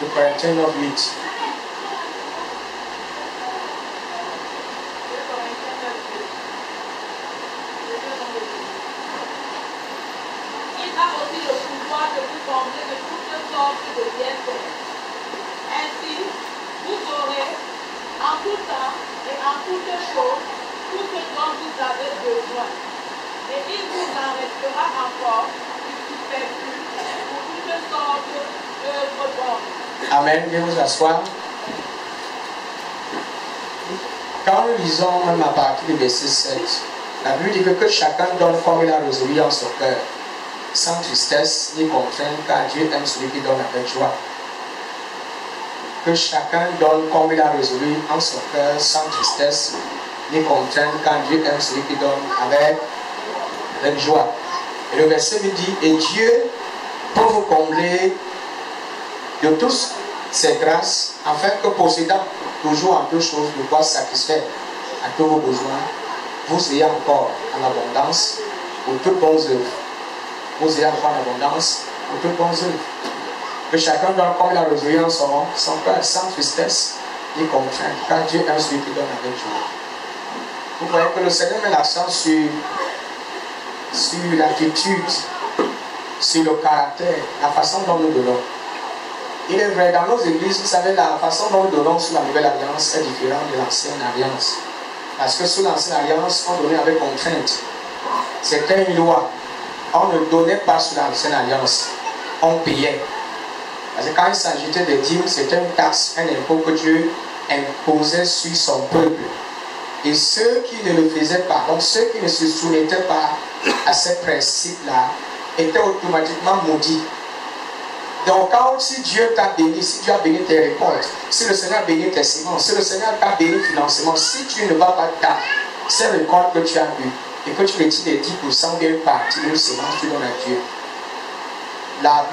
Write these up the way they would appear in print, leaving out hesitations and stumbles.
2 Corinthiens 9, 8. Il a aussi le pouvoir de vous combler de toutes sortes de bienfaits. Ainsi, vous aurez en tout temps et en toutes choses tout ce dont vous avez besoin. Et il vous en restera encore du superflu pour toutes sortes d'œuvres bonnes. Amen. Viens vous asseoir. Quand nous lisons même à partir du verset 7, la Bible dit que chacun donne comme il a résolu en son cœur, sans tristesse ni contrainte, car Dieu aime celui qui donne avec joie. Que chacun donne comme il a résolu en son cœur, sans tristesse ni contrainte, car Dieu aime celui qui donne avec joie. Et le verset me dit, et Dieu pour vous combler de tous ses grâces, afin que possédant toujours en toutes choses de quoi satisfaire à tous vos besoins, vous ayez encore en abondance pour toutes bonnes œuvres. Vous ayez encore en abondance pour toutes bonnes œuvres. Que chacun donne comme il a résolu en son cœur, sans tristesse ni contrainte, car Dieu aime celui qui donne avec joie. Vous voyez que le Seigneur met l'accent sur l'attitude, sur le caractère, la façon dont nous donnons. Il est vrai, dans nos églises, vous savez, la façon dont nous donnons sous la nouvelle alliance est différente de l'ancienne alliance. Parce que sous l'ancienne alliance, on donnait avec contrainte. C'était une loi. On ne donnait pas sous l'ancienne alliance. On payait. Parce que quand il s'agissait des dîmes, c'était une taxe, un impôt que Dieu imposait sur son peuple. Et ceux qui ne le faisaient pas, donc ceux qui ne se soumettaient pas à ces principes-là, étaient automatiquement maudits. Donc quand si Dieu t'a béni, si Dieu a béni tes récoltes, si le Seigneur a béni tes semences, si le Seigneur t'a béni financièrement, si tu ne vas pas dans ces récoltes que tu as eues et que tu retires les 10% d'une partie d'une semence, tu donnes à Dieu,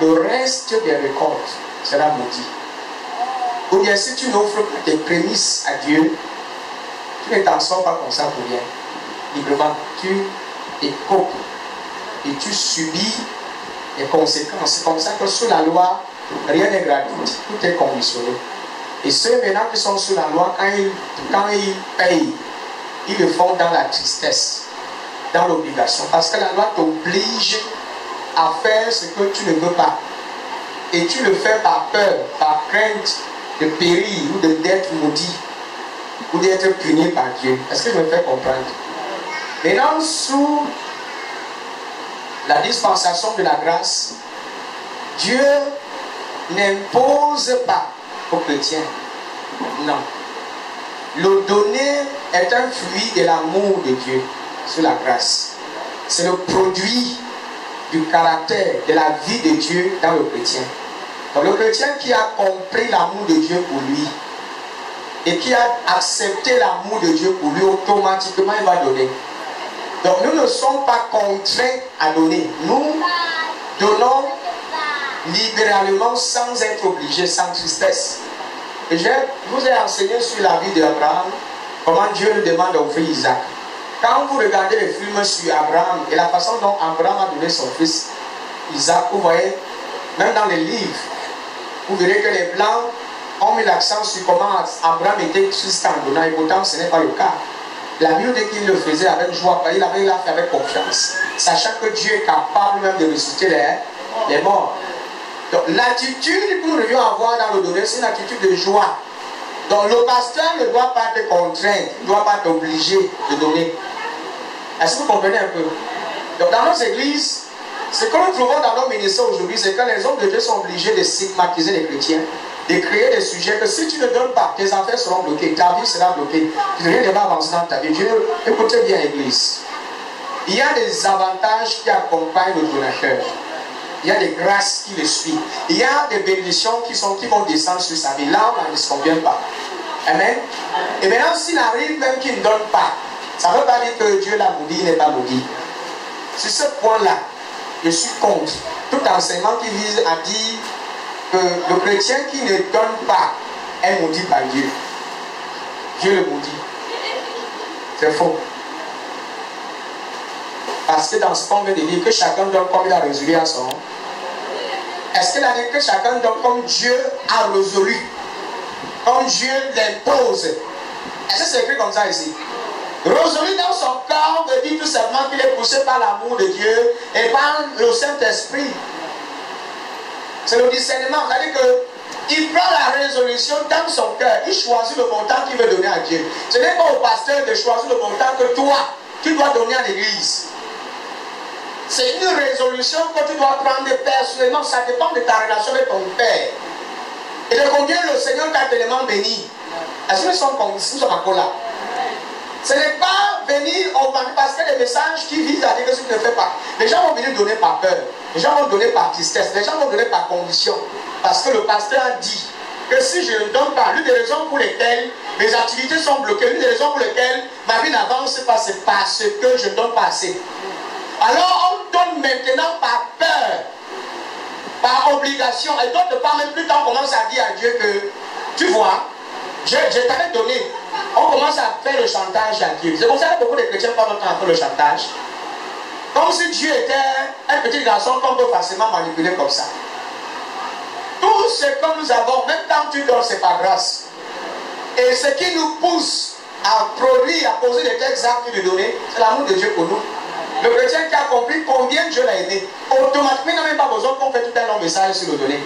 le reste des récoltes sera maudit. Ou bien si tu n'offres pas tes prémices à Dieu, tu ne t'en sors pas comme ça pour rien. Librement, tu écopes et tu subis les conséquences. C'est comme ça que sous la loi, rien n'est gratuit, tout est conditionné. Et ceux maintenant qui sont sous la loi, quand ils payent, ils le font dans la tristesse, dans l'obligation. Parce que la loi t'oblige à faire ce que tu ne veux pas. Et tu le fais par peur, par crainte de périr ou d'être maudit ou d'être puni par Dieu. Est-ce que je me fais comprendre? Maintenant, sous la dispensation de la grâce, Dieu n'impose pas aux chrétiens. Non. Le donner est un fruit de l'amour de Dieu sous la grâce. C'est le produit du caractère, de la vie de Dieu dans le chrétien. Donc le chrétien qui a compris l'amour de Dieu pour lui et qui a accepté l'amour de Dieu pour lui, automatiquement il va donner. Donc nous ne sommes pas contraints à donner. Nous donnons libéralement sans être obligés, sans tristesse. Et je vous ai enseigné sur la vie d'Abraham, comment Dieu lui demande d'offrir Isaac. Quand vous regardez les films sur Abraham et la façon dont Abraham a donné son fils Isaac, vous voyez, même dans les livres, vous verrez que les Blancs ont mis l'accent sur comment Abraham était triste en donnant, et pourtant ce n'est pas le cas. La Bible dit qu'il le faisait avec joie, il l'a fait avec confiance, sachant que Dieu est capable même de ressusciter les morts. Donc l'attitude que nous devions avoir dans le donner, c'est une attitude de joie. Donc le pasteur ne doit pas te contraindre, ne doit pas t'obliger de donner. Est-ce que vous comprenez un peu? Donc dans nos églises, ce que nous trouvons dans nos ministères aujourd'hui, c'est que les hommes de Dieu sont obligés de stigmatiser les chrétiens, de créer des sujets que si tu ne donnes pas, tes affaires seront bloquées, ta vie sera bloquée, tu ne vas pas avancer dans ta vie. Écoutez bien l'église. Il y a des avantages qui accompagnent le donateur. Il y a des grâces qui le suivent. Il y a des bénédictions qui vont descendre sur sa vie. Là, on n'en disconvient pas. Amen. Et maintenant, s'il arrive même qu'il ne donne pas, ça ne veut pas dire que Dieu l'a maudit, il n'est pas maudit. Sur ce point-là, je suis contre tout enseignement qui vise à dire que le chrétien qui ne donne pas est maudit par Dieu. Dieu le maudit. C'est faux. Parce que dans ce qu'on vient de dire, que chacun donne comme il a résolu à son. Est-ce qu'il a dit que chacun donne comme Dieu a résolu, comme Dieu l'impose? Est-ce que c'est écrit comme ça ici? Résolu dans son cœur veut dire tout simplement qu'il est poussé par l'amour de Dieu et par le Saint-Esprit. C'est le discernement. C'est-à-dire qu'il prend la résolution dans son cœur. Il choisit le montant qu'il veut donner à Dieu. Ce n'est pas au pasteur de choisir le montant que toi, tu dois donner à l'église. C'est une résolution que tu dois prendre personnellement. Ça dépend de ta relation avec ton Père. Et de combien le Seigneur t'a tellement béni. Est-ce que nous sommes encore là? Ce n'est pas venir augmenter parce qu'il y a des messages qui visent à dire que ce que tu ne fais pas. Les gens vont venir donner par peur. Les gens vont donner par tristesse. Les gens vont donner par condition. Parce que le pasteur a dit que si je ne donne pas, l'une des raisons pour lesquelles mes activités sont bloquées, l'une des raisons pour lesquelles ma vie n'avance pas, c'est parce que je ne donne pas assez. Alors on donne maintenant par peur, par obligation. Et d'autres part, même plus tard, on commence à dire à Dieu que, tu vois, je t'avais donné. On commence à faire le chantage à Dieu. C'est pour ça que beaucoup de chrétiens parlent autant à faire le chantage. Comme si Dieu était un petit garçon qu'on peut facilement manipuler comme ça. Tout ce que nous avons, même quand tu donnes, c'est par grâce. Et ce qui nous pousse à produire, à poser des textes actes de donner, c'est l'amour de Dieu pour nous. Le chrétien qui a compris combien Dieu l'a aimé, automatiquement, il n'a même pas besoin qu'on fait tout un long message sur le donner.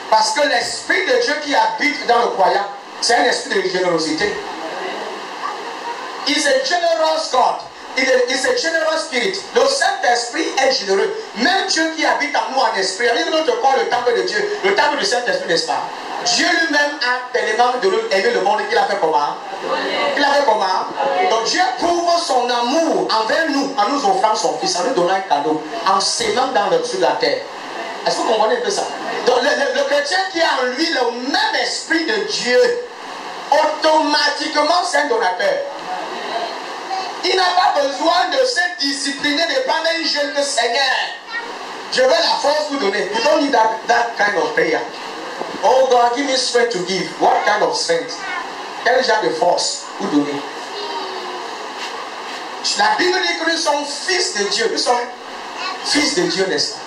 Parce que l'esprit de Dieu qui habite dans le croyant, c'est un esprit de générosité. It's a generous God. It's a generous spirit. Le Saint-Esprit est généreux. Même Dieu qui habite en nous en esprit. Avec notre corps, le temple de Dieu, le temple du Saint-Esprit, n'est-ce pas? Dieu lui-même a tellement aimé le monde qu'il a fait comment? Il a fait comment? Donc Dieu prouve son amour envers nous en nous offrant son Fils, en nous donnant un cadeau, en s'aimant sur la terre. Est-ce que vous comprenez un peu ça? Donc le chrétien qui a en lui le même esprit de Dieu, automatiquement c'est un donateur. Il n'a pas besoin de se discipliner, de prendre un jeûne de Seigneur. Je veux la force pour donner. You don't need that kind of prayer. Oh God, give me strength to give. What kind of strength? Quel genre de force pour donner? La Bible dit que nous sommes fils de Dieu. Nous sommes fils de Dieu, n'est-ce pas?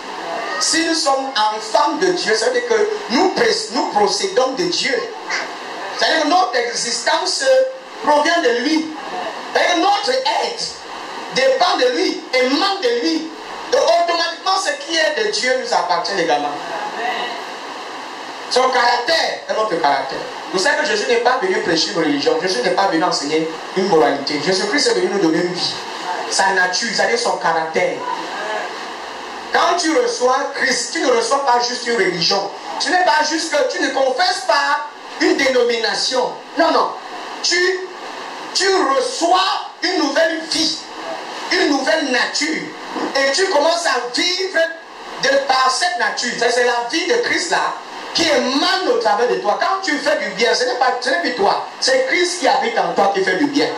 Si nous sommes enfants de Dieu, ça veut dire que nous procédons de Dieu. C'est-à-dire que notre existence provient de lui. C'est-à-dire que notre être dépend de lui, émane de lui. Donc automatiquement, ce qui est de Dieu nous appartient également. Son caractère est notre caractère. Vous savez que Jésus n'est pas venu prêcher une religion. Jésus n'est pas venu enseigner une moralité. Jésus-Christ est venu nous donner une vie. Sa nature, c'est-à-dire son caractère. Quand tu reçois Christ, tu ne reçois pas juste une religion. Tu n'es pas juste que tu ne confesses pas une dénomination. Non, non. Tu reçois une nouvelle vie, une nouvelle nature. Et tu commences à vivre par cette nature. C'est la vie de Christ là qui émane au travers de toi. Quand tu fais du bien, ce n'est plus toi. C'est Christ qui habite en toi qui fait du bien.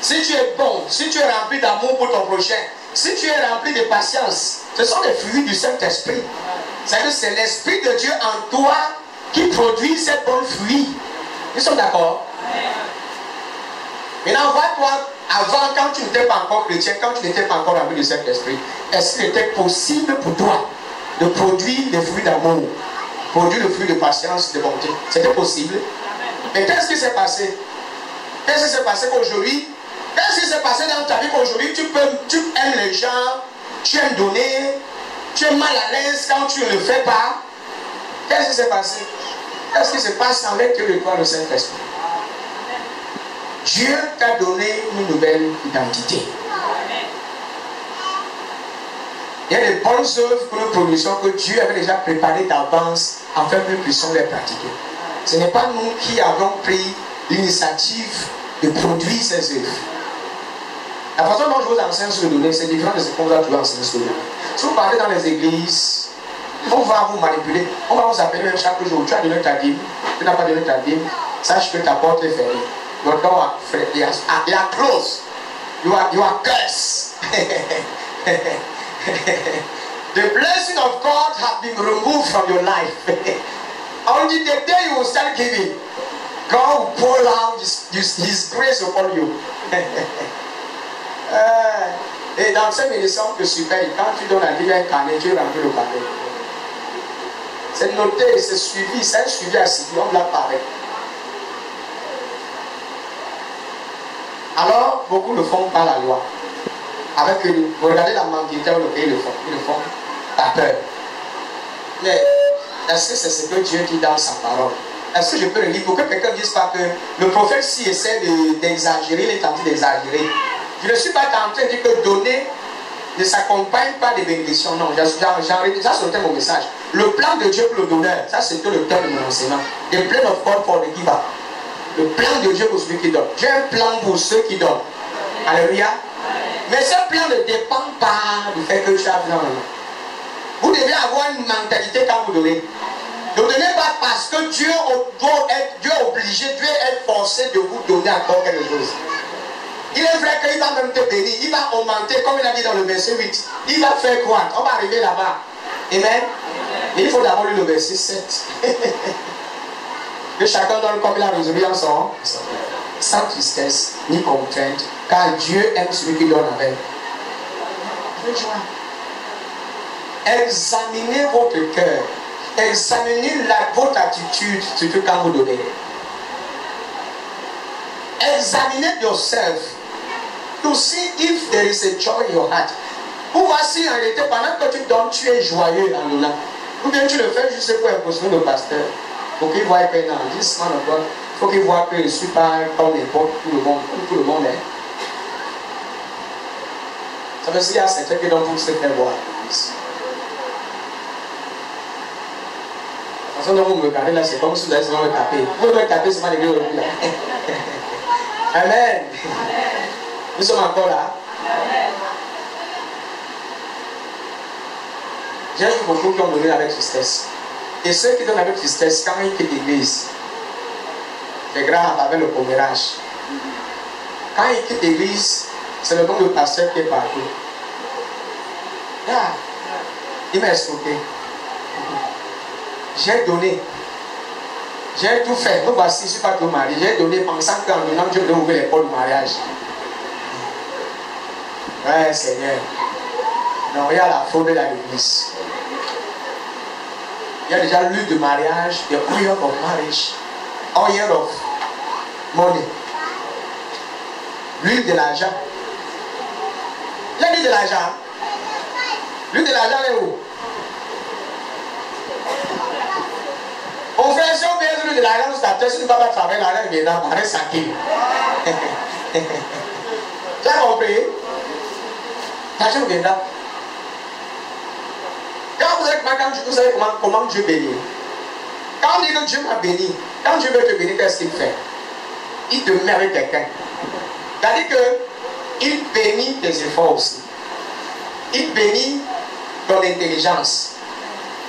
Si tu es bon, si tu es rempli d'amour pour ton prochain, si tu es rempli de patience, ce sont les fruits du Saint-Esprit. C'est-à-dire que c'est l'Esprit de Dieu en toi qui produit ces bons fruits. Ils sont d'accord? Maintenant, vois-toi, avant, quand tu n'étais pas encore chrétien, quand tu n'étais pas encore rempli du Saint-Esprit, est-ce qu'il était possible pour toi de produire des fruits d'amour, produire le fruit de patience, de bonté? C'était possible. Mais qu'est-ce qui s'est passé? Qu'est-ce qui s'est passé qu'aujourd'hui? Qu'est-ce qui s'est passé dans ta vie qu'aujourd'hui tu aimes les gens, tu aimes donner, tu es mal à l'aise quand tu ne le fais pas? Qu'est-ce qui s'est passé? Qu'est-ce qui se passe avec toi, le Saint-Esprit? Dieu t'a donné une nouvelle identité. Il y a des bonnes œuvres que nous produisons que Dieu avait déjà préparées d'avance afin que nous puissions les pratiquer. Ce n'est pas nous qui avons pris l'initiative de produire ces œuvres. La façon dont je vous enseigne sur le donner, c'est différent de ce qu'on vous a toujours enseigné sur le donner. Si vous partez dans les églises, on va vous manipuler, on va vous appeler même chaque jour. Tu as donné ta dîme, tu n'as pas donné ta dîme, sache que ta porte est fermée. Your door is closed. You are cursed. The blessing of God has been removed from your life. Only the day you will start giving, God will pour out His grace upon you. Et dans ces médecins que tu payes, quand tu donnes à Dieu un carnet, tu remplis le carnet. C'est noté, c'est suivi, c'est un suivi assidu, on l'a parlé. Alors, beaucoup le font par la loi. Avec vous regardez la mentalité où le pays le font. Ils le font par peur. Mais est-ce que c'est ce que Dieu dit dans sa parole? Est-ce que je peux le lire pour que quelqu'un ne dise pas que le prophète s'il essaie d'exagérer, il est en train d'exagérer? Je ne suis pas en train de dire que donner ne s'accompagne pas des bénédictions. Non, ça c'était mon message. Le plan de Dieu pour le donneur, ça c'était le thème de mon enseignement. The plan of God for the giver. Le plan de Dieu pour celui qui donne. J'ai un plan pour ceux qui donnent. Alléluia. Mais ce plan ne dépend pas du fait que tu as besoin. Vous devez avoir une mentalité quand vous donnez. Ne donnez pas parce que Dieu est obligé, Dieu est forcé de vous donner encore quelque chose. Il est vrai qu'il va même te bénir, il va augmenter, comme il a dit dans le verset 8. Il va faire croître, on va arriver là-bas. Amen. Mais il faut d'abord lire le verset 7. Que chacun donne comme il a résolu en son, sans tristesse ni contrainte, car Dieu aime celui qui donne avec joie. Examinez votre cœur, examinez votre attitude, surtout quand vous donnez. Examinez yourself to see if there is a joy in your heart. Pour voir si en réalité, pendant que tu donnes, tu es joyeux en donnant. Ou bien tu le fais juste pour impressionner le pasteur. Pour qu'il voit que non, this man of God, il faut qu'il voit que je ne suis pas comme n'importe tout le monde, comme tout le monde est. Ça veut dire qu'il y a certains qui donnent pour se faire voir. La façon dont vous me regardez là, c'est comme si vous allez me taper. Vous me taper, c'est pas les gars. Amen. Nous sommes encore là. J'ai vu beaucoup qui ont donné avec tristesse. Et ceux qui donnent avec tristesse, quand ils quittent l'église, les grands avec le commérage. Quand ils quittent l'église, c'est le nom du pasteur qui est partout. Ah, il m'a escroqué. J'ai donné. J'ai tout fait. Nous voici, je ne suis pas tout marié. J'ai donné pensant qu'en donnant, Dieu devait ouvrir les portes du mariage. Ouais, Seigneur. Non, il y a la faute de l'église. Il y a déjà l'huile de mariage, the oil of marriage, oil of money. L'huile de l'argent. L'huile de l'argent. L'huile de l'argent est où? On fait si on vient l'huile de l'argent sur ta tête, si tu ne vas pas travailler l'argent, il viendra par un saké. Tu as compris? L'argent viendra. Vous savez comment Dieu bénit. Quand on dit que Dieu m'a béni, quand Dieu veut te bénir, qu'est-ce qu'il fait? Il te met avec quelqu'un. C'est-à-dire qu'il bénit tes efforts aussi. Il bénit ton intelligence.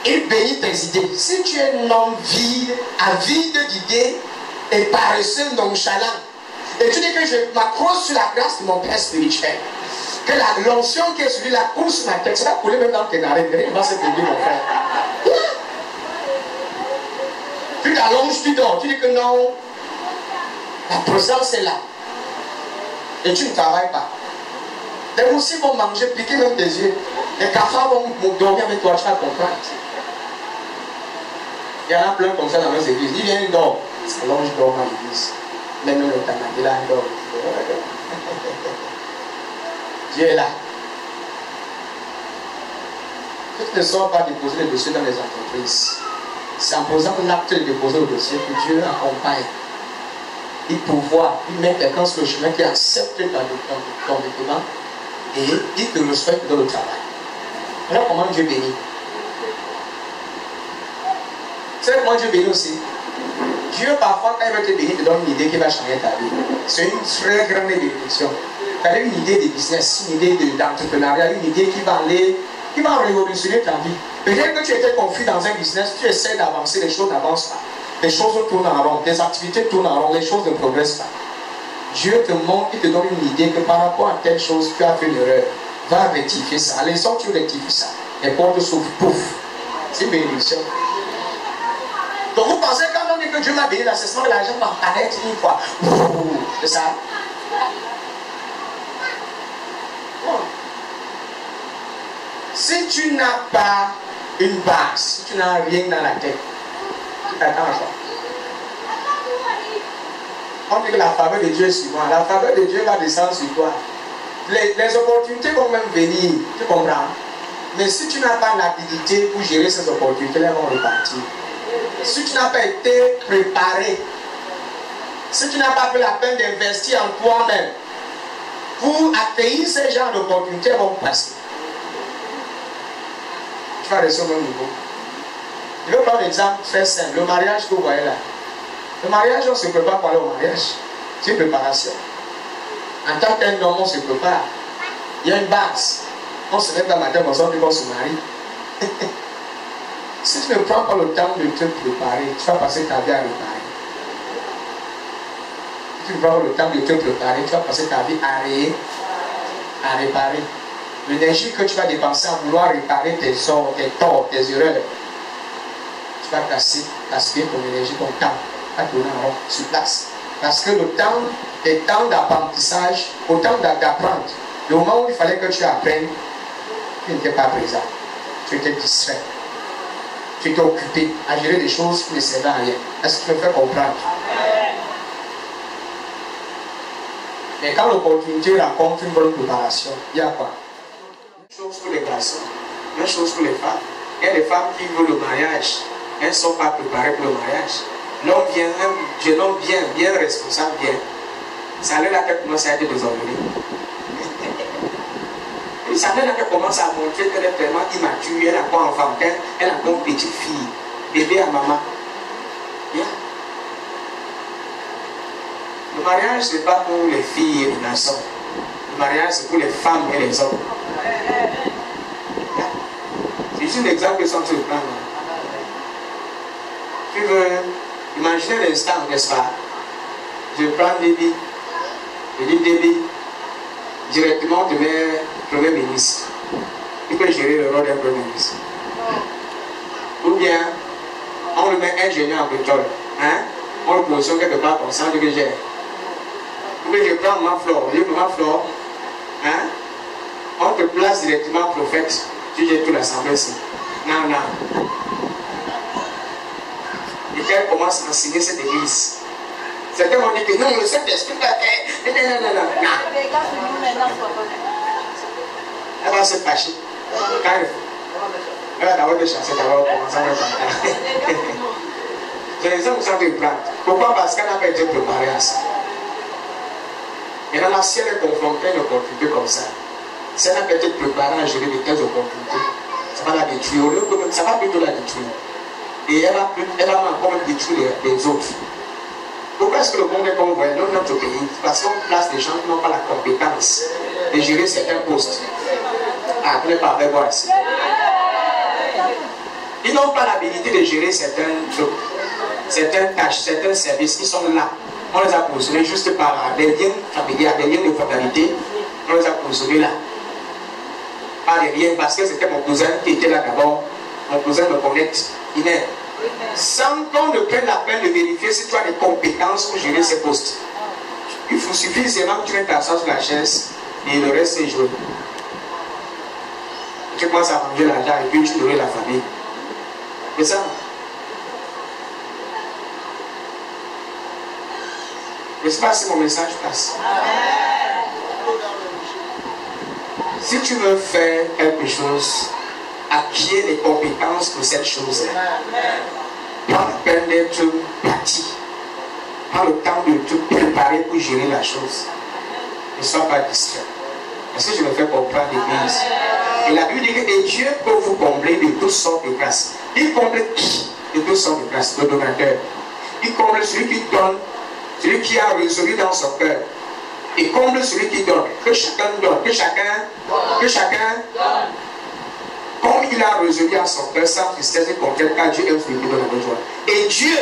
Il bénit tes idées. Si tu es un homme vide, avide d'idées et paresseux, nonchalant, et tu dis que je m'accroche sur la grâce de mon Père spirituel, que l'onction qui est sur lui, la coule sur ma tête, ça va couler même dans tes narines. Il va se bénir, mon frère. Tu t'allonges, tu dors. Tu dis que non, la présence est là. Et tu ne travailles pas. Les moussis vont manger, piquer même tes yeux. Les cafards vont dormir avec toi, tu vas comprendre. Il y en a plein comme ça dans nos églises. Il vient, il dort. C'est l'ange dort dans l'église. Même le tamadé là, il dort. Dieu est là. Tu ne sors pas déposer le dossier dans les entreprises. C'est en posant l'acte de déposer le dossier que Dieu accompagne. Il pourvoit, il met quelqu'un sur le chemin qui accepte ton document et il te respecte dans le travail. Alors comment Dieu bénit? Tu sais comment Dieu bénit aussi? Dieu parfois quand il veut te bénir, te donne une idée qui va changer ta vie. C'est une très grande bénédiction. Tu as une idée de business, une idée d'entrepreneuriat, une idée qui va révolutionner ta vie. Peut-être que tu étais confus dans un business, tu essaies d'avancer, les choses n'avancent pas. Les choses tournent en rond, les activités tournent en rond, les choses ne progressent pas. Dieu te montre, il te donne une idée que par rapport à telle chose, tu as fait une erreur. Va rectifier ça. Allez, sans tu rectifies ça. Les portes s'ouvrent, pouf. C'est une bénédiction. Donc vous pensez quand on dit que Dieu m'a béni, l'assessment de l'argent va apparaître une fois. C'est ça. Si tu n'as pas une base, si tu n'as rien dans la tête, tu t'attends à quoi? On dit que la faveur de Dieu est sur moi. La faveur de Dieu va descendre sur toi. Les opportunités vont même venir, tu comprends? Mais si tu n'as pas l'habilité pour gérer ces opportunités, elles vont repartir. Si tu n'as pas été préparé, si tu n'as pas fait la peine d'investir en toi-même pour accueillir ces genres d'opportunités, elles vont passer. Tu vas rester au même niveau. Je vais prendre un exemple très simple. Le mariage que vous voyez là. Le mariage, on se prépare pour aller au mariage. C'est une préparation. En tant qu'un homme, on se prépare. Il y a une base. On se lève dans la matin, on se marie. Si tu ne prends pas le temps de te préparer, tu vas passer ta vie à réparer. Si tu ne prends pas le temps de te préparer, tu vas passer ta vie à réparer. L'énergie que tu vas dépenser à vouloir réparer tes sorts, tes torts, tes erreurs, tu vas gaspiller ton énergie, ton temps, à tourner en rond sur place. Parce que le temps, tes temps d'apprentissage, au temps d'apprendre, le moment où il fallait que tu apprennes, tu n'étais pas présent. Tu étais distrait. Tu étais occupé à gérer des choses qui ne servaient à rien. Est-ce que tu me fais comprendre? Mais quand l'opportunité rencontre une bonne préparation, il y a quoi? Même chose pour les garçons, même chose pour les femmes. Il y a des femmes qui veulent le mariage, elles ne sont pas préparées pour le mariage. L'homme vient, un jeune homme bien responsable, bien. Ça là qu'elle commence à être désordonnée. Et ça là qu'elle commence à montrer qu'elle est vraiment immature, elle n'a pas enfant, elle a encore une petite fille, bébé à maman. Yeah. Le mariage, ce n'est pas pour les filles et les garçons. Le mariage, c'est pour les femmes et les hommes. Yeah. C'est juste un exemple sans te prendre. Tu veux imaginer l'instant, n'est-ce pas? Je prends Déby. Je dis Déby, directement tu mets Premier ministre. Il peut gérer le rôle d'un Premier ministre. Ou bien, on le met ingénieur en pétrole. Hein? On le positionne quelque part comme ça, je le gère. Ou bien je prends ma flore. Je prends ma flore. Hein? On te place directement prophète. Tu gères toute l'assemblée ici. Non, non. Et qu'elle commence à enseigner cette église. Certains vont dire que non, le Saint-Esprit va faire. Non. Elle va se fâcher. Quand elle va d'abord te chasser, d'abord commencer à me parler. J'ai les hommes qui sont prendre. Pourquoi? Parce qu'elle n'a pas été préparée à ça. Et dans la si elle est confrontée à une opportunité comme ça, si elle n'a pas été préparée à gérer de telles opportunités, ça va la détruire. Ça va plutôt la détruire. Et elle va encore même détruire les autres. Pourquoi est-ce que le monde est comme vous voyez dans notre pays? Parce qu'on place des gens qui n'ont pas la compétence de gérer certains postes. Ah, vous n'êtes pas avec moi ici. Ils n'ont pas l'habilité de gérer certaines tâches, certains services qui sont là. On les a positionnés juste par des liens familiaux, des liens de fatalité. On les a positionnés là. Pas des liens, parce que c'était mon cousin qui était là d'abord. Mon cousin me connaît. Il est. Sans qu'on ne prenne la peine de vérifier si tu as les compétences pour gérer ces postes. Il faut suffisamment que tu mettes ta sur la chaise et le reste c'est joué. Tu commences à manger l'argent et puis tu nourris la famille. C'est ça. Je ne sais pas si mon message passe. Si tu veux faire quelque chose, acquiert les compétences pour cette chose-là. Prends la peine d'être bâti. Prends le temps de te préparer pour gérer la chose. Ne sois pas distrait. Est-ce que je me fais comprendre l'église? Et la Bible dit que Dieu peut vous combler de toutes sortes de grâces. Il comble qui? De toutes sortes de grâces, le donateur. Il comble celui qui donne, celui qui a résolu dans son cœur. Il comble celui qui donne. Que chacun donne, que chacun donne. Comme il a résolu en son cœur sans tristesse et conquête, car Dieu aime celui qui donne la joie. Et Dieu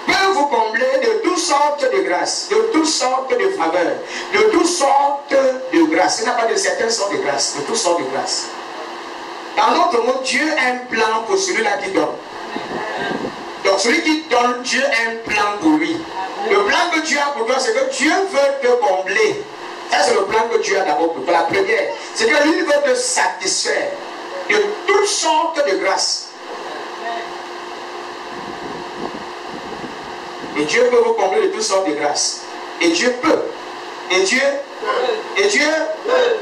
peut vous combler de toutes sortes de grâces, de toutes sortes de faveurs, de toutes sortes de grâces. Il n'y a pas de certaines sortes de grâces, de toutes sortes de grâces. Dans notre monde, Dieu a un plan pour celui-là qui donne. Donc celui qui donne, Dieu a un plan pour lui. Le plan que Dieu a pour toi, c'est que Dieu veut te combler. Ça, c'est le plan que Dieu a d'abord pour toi. La première, c'est que lui veut te satisfaire. de toutes sortes de grâces. Et Dieu peut vous combler de toutes sortes de grâces. Et Dieu peut. Et Dieu peut. Et Dieu peut.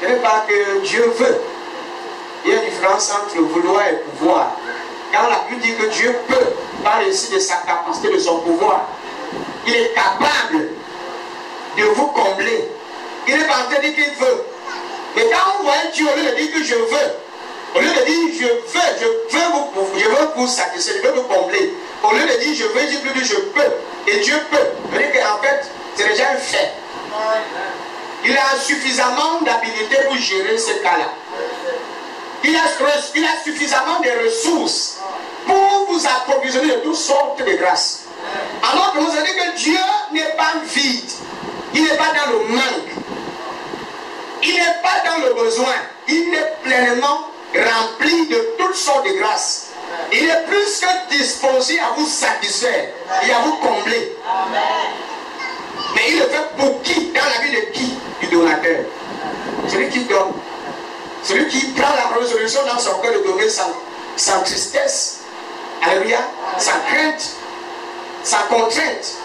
Ce n'est pas que Dieu veut. Il y a une différence entre vouloir et pouvoir. Quand la Bible dit que Dieu peut, parle ici de sa capacité, de son pouvoir. Il est capable de vous combler. Il n'est pas en train de dire qu'il veut. Mais quand on voit Dieu, au lieu de dire que je veux, au lieu de dire je veux vous satisfaire, je veux vous combler, au lieu de dire je veux, il dit plus je peux. Et Dieu peut. C'est-à-dire qu'en fait, c'est déjà un fait. Il a suffisamment d'habilité pour gérer ce cas-là. Il a suffisamment de ressources pour vous approvisionner de toutes sortes de grâces. Alors que vous savez que Dieu n'est pas vide. Il n'est pas dans le manque. Il n'est pas dans le besoin. Il est pleinement rempli de toutes sortes de grâces. Il est plus que disposé à vous satisfaire et à vous combler. Mais il le fait pour qui? Dans la vie de qui? Du donateur. Celui qui donne. Celui qui prend la résolution dans son cœur de donner sans tristesse. Alléluia. Sans crainte. Sans contrainte.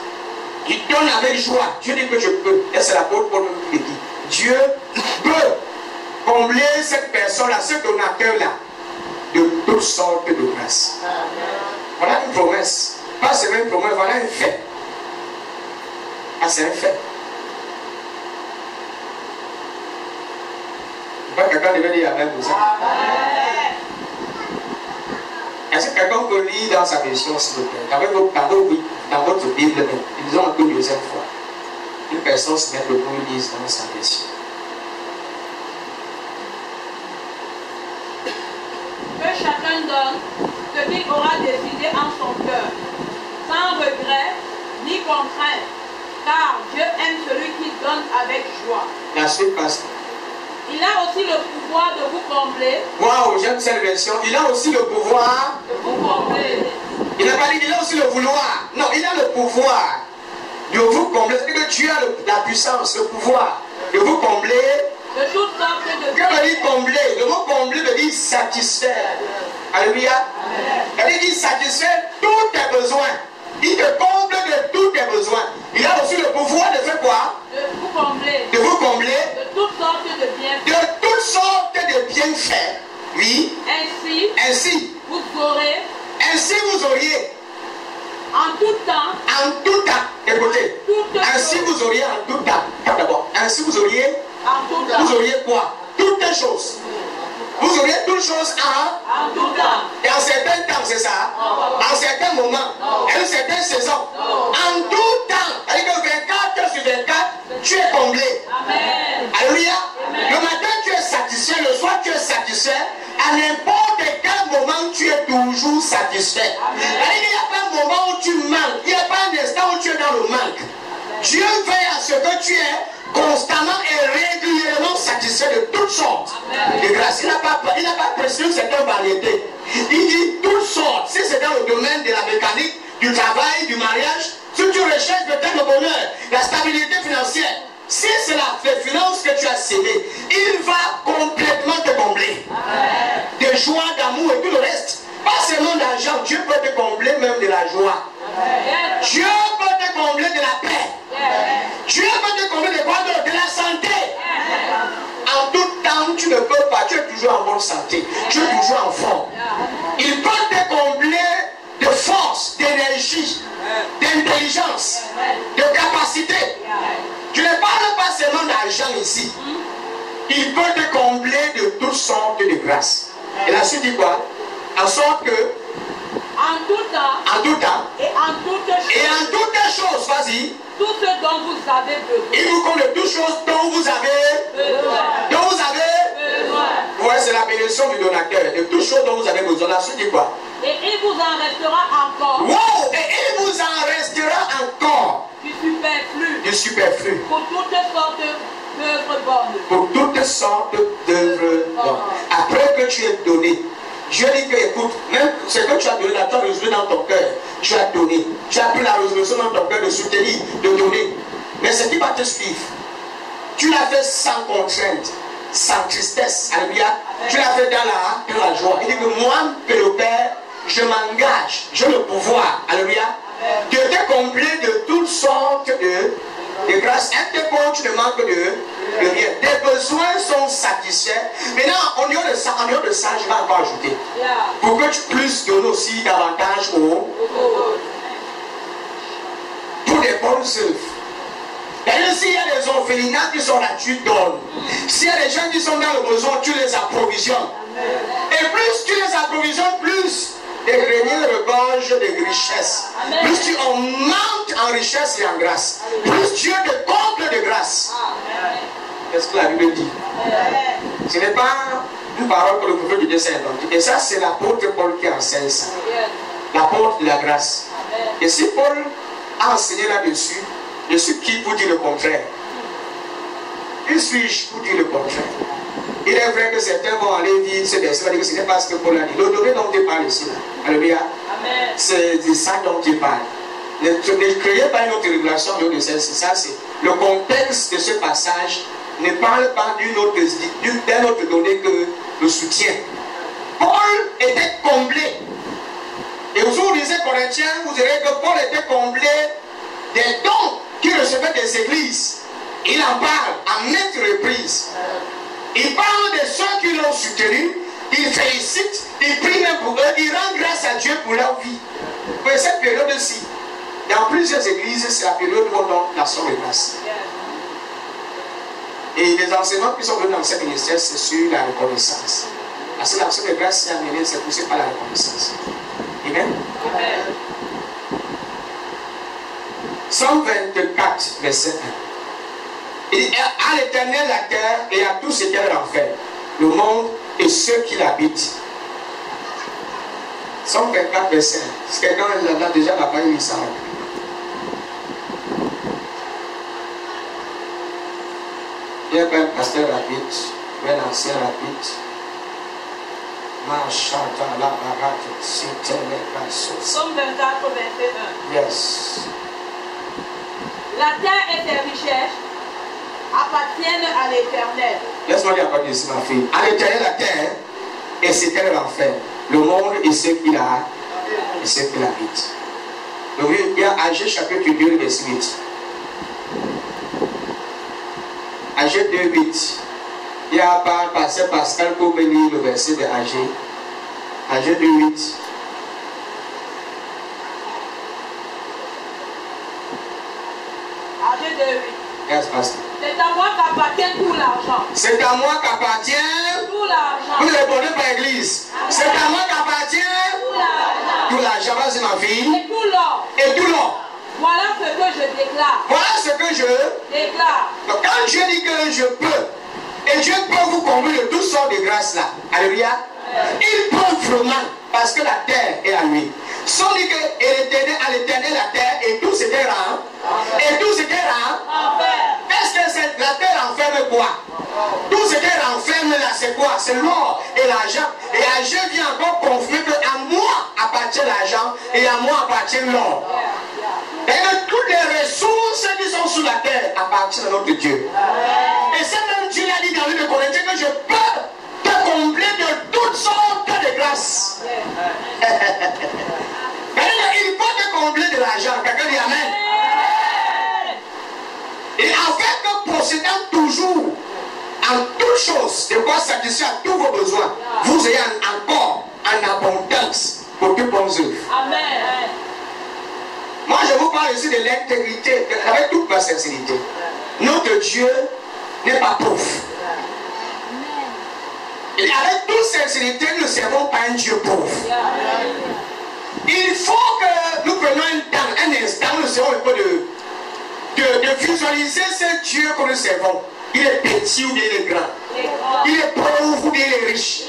Il donne avec joie. Dieu dit que je peux. Et c'est l'apôtre Paul qui dit. Dieu peut combler cette personne-là, ce donateur-là, de toutes sortes de grâces. Voilà une promesse. Pas seulement une promesse, voilà un fait. Ah, c'est un fait. Pas quelqu'un devait dire Amen pour ça. Est-ce que quelqu'un peut lire dans sa version, s'il vous plaît? Dans votre Bible, ils ont encore une deuxième fois. Une personne se met debout et lise dans sa version. Que chacun donne ce qu'il aura décidé en son cœur, sans regret ni contrainte, car Dieu aime celui qui donne avec joie. La suite passe. Il a aussi le pouvoir de vous combler. Waouh, j'aime cette version. Il a aussi le pouvoir de vous combler. Il n'a pas dit qu'il a aussi le vouloir. Non, il a le pouvoir de vous combler. C'est-à-dire que Dieu a la puissance, le pouvoir de vous combler. De toutes sortes de Que veut dire combler? Le mot combler veut dire satisfaire. Alléluia. C'est-à-dire qu'il satisfait tous tes besoins. Il te comble de tous tes besoins. Il a aussi le pouvoir de faire quoi? De vous combler. De vous combler. De toutes sortes de bienfaits. De toutes sortes de bienfaits. Oui. Ainsi. Vous aurez. Ainsi vous auriez. En tout temps. En tout temps. Écoutez. Ainsi vous auriez en tout temps. D'abord. Ainsi vous auriez. En tout temps. Vous auriez quoi? Toutes les choses. Vous auriez toutes choses en tout temps. Et en certains temps, c'est ça? En certains moments. Et en certaines saisons. En tout temps. C'est-à-dire que 24 heures sur 24, tu es comblé. Amen. Alléluia. Le matin, tu es satisfait. Le soir, tu es satisfait. À n'importe quel moment, tu es toujours satisfait. Il n'y a pas un moment où tu manques. Il n'y a pas un instant où tu es dans le manque. Dieu veille à ce que tu es constamment et régulièrement satisfait de toutes sortes de grâces. Il n'a pas précisé certaines variétés. Il dit toutes sortes. Si c'est dans le domaine de la mécanique, du travail, du mariage, si tu recherches peut-être le bonheur, la stabilité financière, si c'est les finances que tu as sémées, il va complètement te combler. De joie, d'amour et tout le reste. Pas seulement d'argent, Dieu peut te combler même de la joie. Dieu peut te combler de la paix. Dieu peut te combler de quoi d'autre? De la santé. En tout temps, tu ne peux pas, tu es toujours en bonne santé. Tu es toujours en forme. Il peut te combler de force, d'énergie, d'intelligence, de capacité. Je ne parle pas seulement d'argent ici. Il peut te combler de toutes sortes de grâces. Et la suite dit quoi? En sorte que en tout temps et en toutes choses, vas-y, tout ce dont vous avez besoin. Il vous comble de toutes choses dont vous avez besoin. Ouais, c'est la bénédiction du donateur. De toutes choses dont vous avez besoin. La suite dit quoi? Et il vous en restera encore. Wow! Et il vous en restera encore. Du superflu. Pour toutes sortes d'œuvres bonnes. Pour toutes sortes d'œuvres bonnes. Après que tu es donné, Dieu dit que, écoute, même ce que tu as donné, tu as résolu dans ton cœur, tu as donné. Tu as pris la résolution dans ton cœur de soutenir, de donner. Mais ce qui va te suivre, tu l'as fait sans contrainte, sans tristesse. Alléluia. Tu l'as fait dans la joie. Il dit que moi, que le Père, je m'engage, j'ai le pouvoir. Alléluia. De te combler de toutes sortes de grâces. Un tes pauvres, tu ne manques de rien. Tes besoins sont satisfaits. Maintenant, en dehors de ça, je vais encore ajouter. Pour que tu puisses donner aussi davantage pour des bonnes œuvres. D'ailleurs, s'il y a des orphelinats qui sont là, tu donnes. S'il y a des gens qui sont dans le besoin, tu les approvisionnes. Et plus tu les approvisionnes, plus les greniers regorgent de richesses. Plus tu augmentes en richesse et en grâce. Plus Dieu te comble de grâce. Qu'est-ce que la Bible dit? Ce n'est pas une parole que le prophète de Dieu s'est inventée. Et ça, c'est l'apôtre Paul qui enseigne ça. L'apôtre de la grâce. Et si Paul a enseigné là-dessus, je suis qui pour dire le contraire? Qui suis-je pour dire le contraire? Il est vrai que certains vont aller dire ce verset, dire que ce n'est pas ce que Paul a dit. Le donné dont tu parles ici, là. Alléluia. C'est de ça dont tu parles. Ne créez pas une autre révélation de celle-ci. Ça, c'est le contexte de ce passage ne parle pas d'un autre donné que le soutien. Paul était comblé. Et vous lisez Corinthiens, vous verrez que Paul était comblé des dons qu'il recevait des églises. Il en parle à maintes reprises. Il parle de ceux qui l'ont soutenu, il félicite, il prie même pour eux, il rend grâce à Dieu pour leur vie. Pour cette période-ci, dans plusieurs églises, c'est la période où on donne l'action de grâce. Et les enseignements qui sont venus dans ce ministère, c'est sur la reconnaissance. Parce que l'action de grâce, c'est amené, c'est poussé par la reconnaissance. Amen. Psaume 24, verset 1. Il dit, à l'Éternel la terre et à tout ce qu'elle en fait, le monde et ceux qui l'habitent. Psaume 24, verset 1. Si quelqu'un l'a déjà n'a pas eu ça. Il y a un pasteur rapide, un ancien rapide. Psaume 24, verset 1. Yes. La terre et ses richesses appartiennent à l'Éternel. Laisse-moi dire encore ici, ma fille. À l'Éternel la terre et ce qu'elle en fait, le monde et ce qu'il a et ce qu'il habite. Donc il y a Agé chapitre 2, verset 8. Agé 2, 8. Il y a par pasteur Pascal pour venir le verset de Agé. Agé 2, 8. Agé 2, 8. Yes, pasteur. C'est à moi qu'appartient tout l'argent. C'est à moi qu'appartient Tout l'argent. vous ne répondez pas à l'église. C'est à moi qu'appartient Tout l'argent. tout l'argent. Vas-y, ma fille. Et tout l'or. Et tout l'or. Voilà ce que je déclare. Voilà ce que je Déclare. Donc quand Dieu dit que je peux, et Dieu peut vous combler de toutes sortes de grâces là. Alléluia. Il peut vraiment, parce que la terre est à lui. Sans dire que à l'Éternel la terre et tout ce qu'elle rend. Et tout ce qu'elle rend. Qu'est-ce que la terre enferme quoi? Tout ce qu'elle renferme là, c'est quoi? C'est l'or et l'argent. Et Agé vient encore confirmer qu'à moi appartient l'argent et à moi appartient l'or. Et que toutes les ressources qui sont sur la terre appartiennent à notre Dieu. Et c'est même Dieu l'a dit dans le livre de Corinthiens que je peux te combler de toutes sortes de grâces. Il peut te combler de l'argent. Quelqu'un dit Amen. Et en fait, que possédant toujours en toutes choses de quoi satisfaire tous vos besoins, vous ayez encore en abondance pour toutes bonnes œuvres. Amen. Moi, je vous parle ici de l'intégrité, avec toute ma sincérité. Notre Dieu n'est pas pauvre. Et avec toute sincérité, nous ne servons pas un Dieu pauvre. Il faut que nous prenions un instant, nous serons un peu de visualiser ce Dieu que nous servons. Il est petit ou bien il est grand. Il est pauvre ou bien il est riche.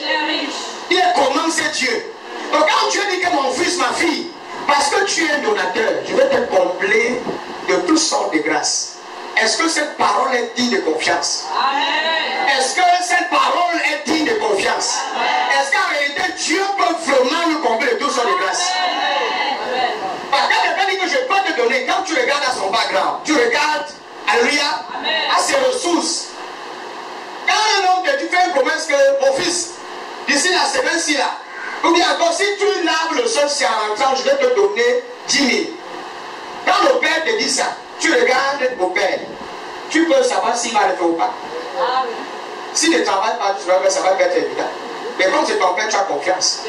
Il est comment ce Dieu? Donc quand Dieu dit que mon fils, ma fille, parce que tu es un donateur, je vais te combler de toutes sortes de grâces. Est-ce que cette parole est digne de confiance? Est-ce que cette parole est digne de confiance? Est-ce qu'en réalité Dieu peut vraiment nous combler de toutes sortes de grâces? Parce que quelqu'un dit que je peux te donner, quand tu regardes à son background, tu regardes, alléluia, à ses ressources. Quand un homme te d'ici la semaine-ci là. Ou bien encore, si tu laves le sol, c'est en rentrant, je vais te donner 10 000. Quand le père te dit ça, tu regardes au père. Tu peux savoir s'il va le faire ou pas. S'il ne travaille pas, tu vas voir, ça va être évident. Mais comme c'est ton père, tu as confiance.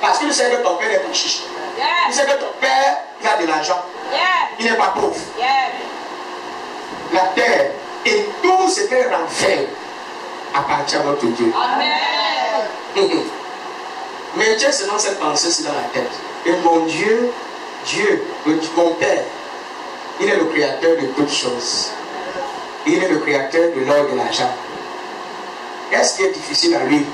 Parce que tu sais que ton père est ton chiche. Tu sais que ton père, il a de l'argent. Il n'est pas pauvre. La terre et tout ce qu'elle renferme appartient à notre Dieu. Amen. Mais Dieu, seulement cette pensée dans la tête. Et mon Dieu, mon Père, il est le créateur de toutes choses. Il est le créateur de l'or et de l'argent. Qu'est-ce qui est difficile à lui?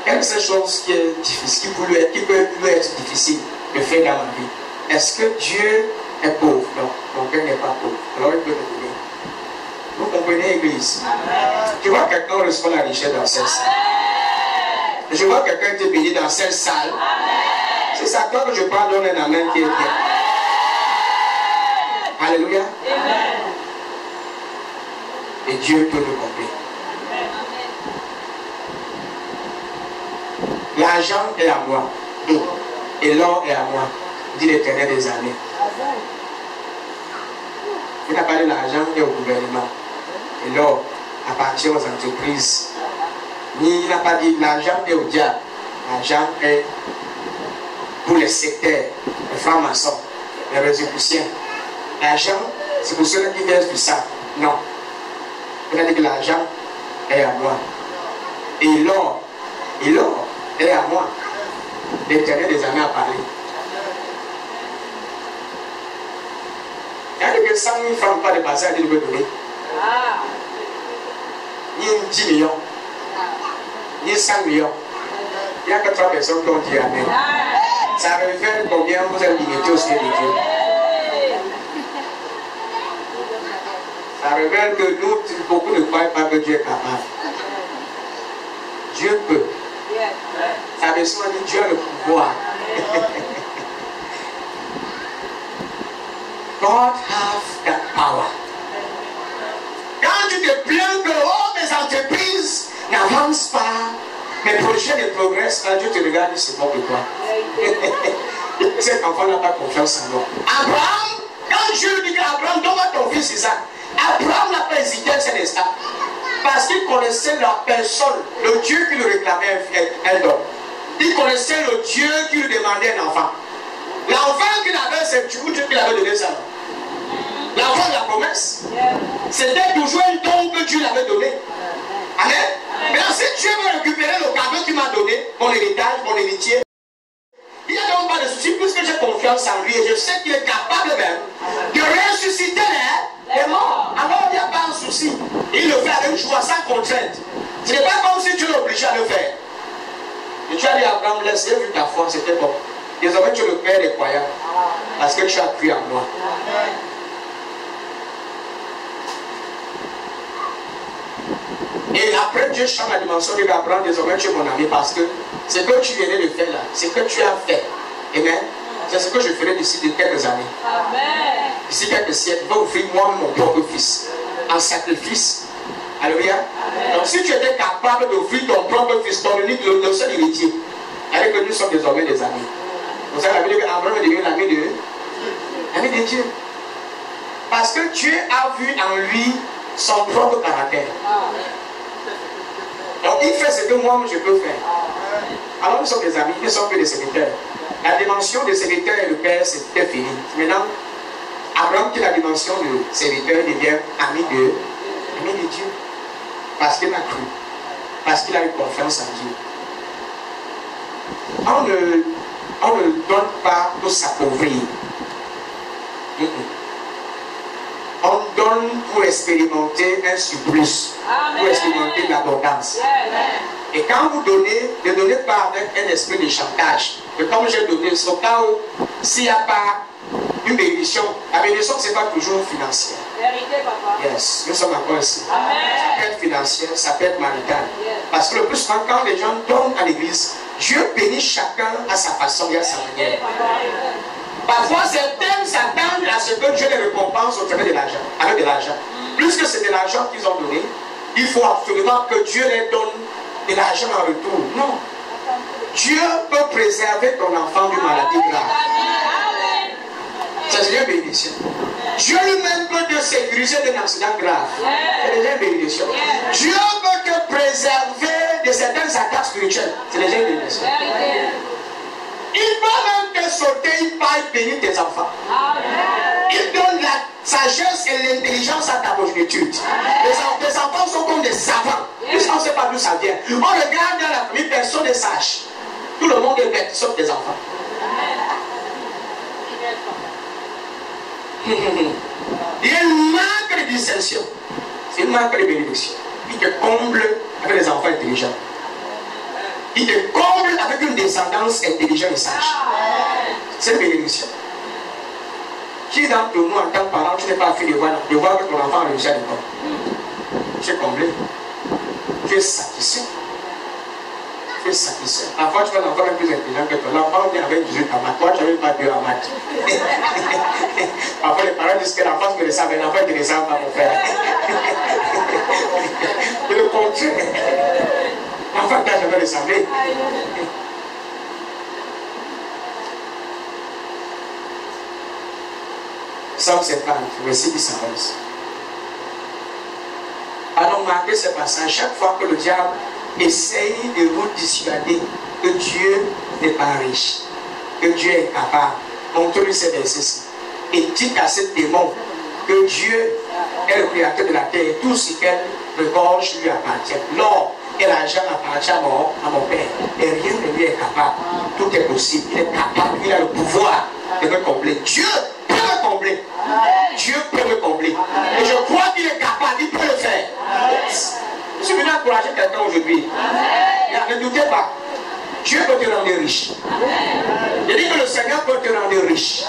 Quelle est cette chose qui est difficile, qui peut lui être difficile de faire dans ma vie? Est-ce que Dieu est pauvre? Non, mon Père n'est pas pauvre. Alors il peut me donner. Vous comprenez, Église? Amen. Tu vois quelqu'un recevoir la richesse dans cette salle. Je vois quelqu'un te béni dans cette salle. C'est ça toi que je parle, donne un amen qui est bien. Alléluia. Amen. Et Dieu peut le combler. L'argent est à moi. Et l'or est à moi, dit l'Éternel des armées. Il n'a pas de l'argent et au gouvernement. Et l'or appartient aux entreprises. Il n'a pas dit l'argent est au diable. L'argent est pour les secteurs, les francs-maçons, les résicoussiens. L'argent, c'est pour ceux qui versent du sang. Non. Il a dit que l'argent est à moi. Et l'or est à moi. L'Éternel des armées a parlé. Il y a dit que 100 000 francs pas de passage, il veut donner. Ni 10 millions. Ni 100 millions. Il n'y a que 3 personnes qui ont dit Amen. Ça révèle combien vous êtes limité au ciel de Dieu. Ça révèle que nous, beaucoup ne croient pas que Dieu est capable. Dieu peut. Ça veut dire que Dieu a le pouvoir. God have that power. Quand tu te plains que mes entreprises n'avancent pas, mes projets ne progressent pas, Dieu te regarde et se moque de toi. Cet enfant n'a pas confiance en moi. Abraham, quand Dieu dit qu'Abraham, donne-moi ton fils Isaac, Abraham n'a pas hésité à cet instant. Parce qu'il connaissait la personne, le Dieu qui lui réclamait un don. Il connaissait le Dieu qui lui demandait un enfant. L'enfant qu'il avait, c'est Dieu qui l'avait donné ça. L'enfant de la promesse, c'était toujours un don que Dieu l'avait donné. Amen. Mais si Dieu veut récupérer le cadeau qu'il m'a donné, mon héritage, mon héritier, il n'y a donc pas de souci, puisque j'ai confiance en lui et je sais qu'il est capable même de ressusciter les morts. Alors il n'y a pas un souci. Il le fait avec joie, sans contrainte. Ce n'est pas comme si tu l'obligeais à le faire. Et tu as dit à Abraham, laisse, j'ai vu ta foi, c'était bon. Désormais tu es le père des croyants. Parce que tu as cru en moi. Et après Dieu change la dimension de Abraham, désormais tu es mon ami parce que ce que tu venais de faire là, ce que tu as fait, amen, c'est ce que je ferai d'ici de quelques années. Amen. D'ici quelques siècles, je vais offrir moi mon propre fils en sacrifice. Alléluia. Donc si tu étais capable d'offrir ton propre fils, ton unique, le seul héritier, avec que nous sommes désormais des amis. Vous savez, la Bible dit qu'Abraham est devenu l'ami de Dieu. Parce que Dieu a vu en lui son propre caractère. Donc il fait ce que moi je peux faire. Alors nous sommes des amis, nous ne sommes que des serviteurs. La dimension de serviteur et de père, c'était fini. Maintenant, Abraham qui est la dimension de serviteur devient ami de Dieu. Parce qu'il a cru. Parce qu'il a eu confiance en Dieu. On ne donne pas pour s'appauvrir. On donne pour expérimenter un surplus, pour expérimenter l'abondance. Et quand vous donnez, ne donnez pas avec un esprit de chantage. Et comme j'ai donné, au cas où, s'il n'y a pas une bénédiction, la bénédiction, ce n'est pas toujours financière. Yes, nous sommes encore ici. Ça peut être financière, ça peut être marital. Parce que le plus souvent, quand les gens donnent à l'église, Dieu bénit chacun à sa façon et à sa manière. Parfois, certains s'attendent à ce que Dieu les récompense au travers de l'argent, avec de l'argent. Puisque c'est de l'argent qu'ils ont donné, il faut absolument que Dieu les donne de l'argent en retour. Non. Dieu peut préserver ton enfant d'une maladie grave. C'est déjà une bénédiction. Dieu lui-même peut te sécuriser d'un accident grave. C'est déjà une bénédiction. Dieu peut te préserver de certaines attaques spirituelles. C'est déjà une bénédiction. Il peut même te sauter, il va bénir tes enfants. Il donne la sagesse et l'intelligence à ta progéniture. Tes enfants sont comme des savants. Puisqu'on ne sait pas d'où ça vient. On regarde dans la famille, personne n'est sage. Tout le monde est bête, sauf tes enfants. Il y a une marque de distinction. C'est une marque de bénédiction. Il te comble avec des enfants intelligents. Il te comble avec une descendance intelligente et sage. C'est une bénédiction. Qui d'entre nous, en tant que parent, tu n'es pas fait de voir que ton enfant a réussi à l'école? Tu es comblé. Tu es satisfait. Tu es satisfait. Parfois, tu vois l'enfant est plus intelligent que toi. L'enfant vient avec 18 en maths. Toi, tu n'as même pas 2 en maths. Parfois, les parents disent que l'enfant me le savent, mais l'enfant ne le savent pas, mon frère. Et le contraire. L'enfant ne jamais le savait. Psaume 50, verset 10 à 11. Alors, marquez ce passage. Chaque fois que le diable essaye de vous dissuader que Dieu n'est pas riche, que Dieu est capable, montrez-lui ces versets-ci. Et dites à ce démon que Dieu est le créateur de la terre et tout ce qu'elle regorge lui appartient. L'or et l'argent appartient à mon Père. Et rien ne lui est capable. Tout est possible. Il est capable. Il a le pouvoir de me combler. Dieu peut me combler. Dieu peut me combler. Et je crois qu'il est capable. Il peut le faire. Je suis venu encourager quelqu'un aujourd'hui. Ne doutez pas. Dieu peut te rendre riche. Je dis que le Seigneur peut te rendre riche.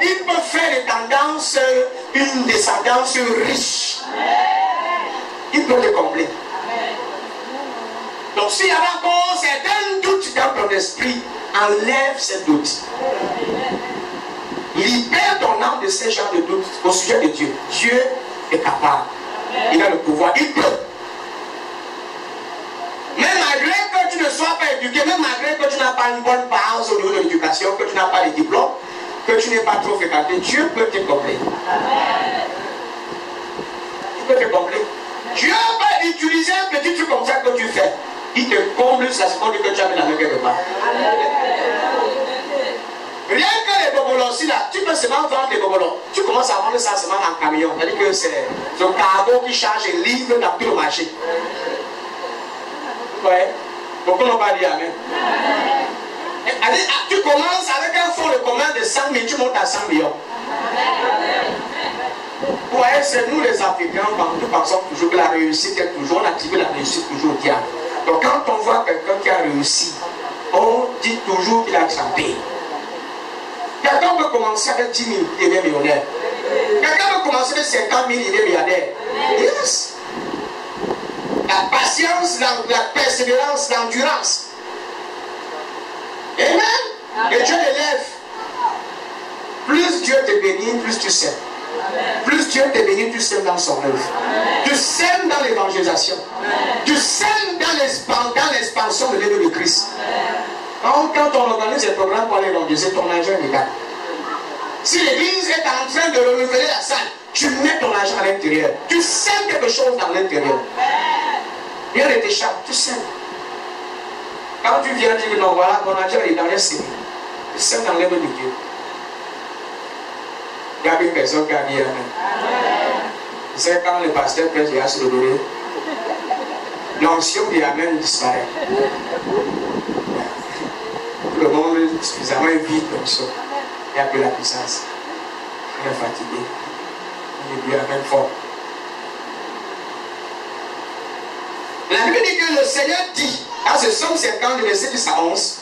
Il peut faire des tendances, une descendance riche. Il peut te combler. Donc s'il y avait encore certains doutes dans ton esprit, enlève ces doutes. Libère ton âme de ces genres de doutes au sujet de Dieu. Dieu est capable. Il a le pouvoir. Il peut. Même malgré que tu ne sois pas éduqué, même malgré que tu n'as pas une bonne base au niveau de l'éducation, que tu n'as pas de diplôme, que tu n'es pas trop fréquenté, Dieu peut te combler. Il peut te combler. Dieu peut utiliser un petit truc comme ça que tu fais. Il te comble la seconde que tu as mis la main quelque part. Rien que les bobolos, si là, tu peux seulement vendre des bobolos. Tu commences à vendre ça seulement en camion. C'est-à-dire que c'est un cargo qui charge et livre dans tout le marché. Ouais. Pourquoi on va dire Amen? Tu commences avec un fonds de commun de 100 000, tu montes à 100 millions. Ouais, c'est nous les Africains, nous pensons toujours que la réussite est toujours, on attribue la réussite toujours au diable. Donc quand on voit quelqu'un qui a réussi, on dit toujours qu'il a trempé. Quelqu'un peut commencer avec 10 000, il est millionnaire. Quelqu'un peut commencer avec 50 000, il est milliardaire. Yes. La patience, la persévérance, l'endurance. Amen. Et Dieu l'élève. Plus Dieu te bénit, plus tu sèmes. Plus Dieu te bénit, tu sèmes dans son œuvre. Tu sèmes dans l'évangélisation. Tu sèmes dans l'expansion de l'œuvre de Christ. Donc, quand on organise des programmes pour aller évangéliser, ton argent est légal. Si l'église est en train de renouveler la salle, tu mets ton argent à l'intérieur. Tu sèmes quelque chose dans l'intérieur. Rien ne t'échappe, tu sèmes. Quand tu viens dire non, voilà, mon argent est dans les séries. Tu sèmes dans l'œuvre de Dieu. Il y a une personne qui a dit Amen. C'est quand le pasteur prêche, il a se le donner. L'ancien dit Amen disparaît. Le monde est suffisamment vide comme ça. Il n'y a plus la puissance. On est fatigué. On est bien Amen fort. La Bible dit que le Seigneur dit, dans ce Psaume 50, verset 10 à 11,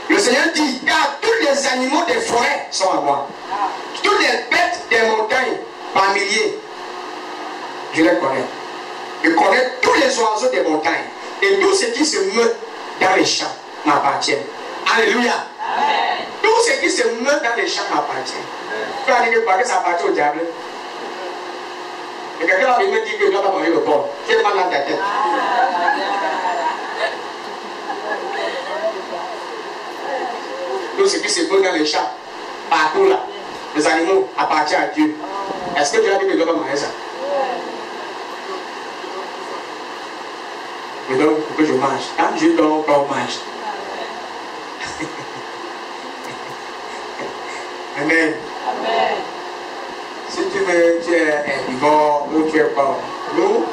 le Seigneur dit, car tous les animaux des forêts sont à moi. Toutes les bêtes des montagnes, par milliers, je les connais. Je connais tous les oiseaux des montagnes. Et tout ce qui se meut dans les champs m'appartient. Alléluia. Amen. Tout ce qui se meut dans les champs m'appartient. Tu vas dire que ça appartient au diable. Et quelqu'un va venir me dire que je ne dois pas manger le porc. Tu es mal dans ta tête. tout ce qui se brûle dans les champs, partout là, les animaux appartiennent à Dieu. Est-ce que Dieu a dit que je dois manger ça? Je donne pour que je mange. Quand Dieu donne, on mange. Amen. Amen. Si tu veux, tu es herbivore ou tu es pas. Nous,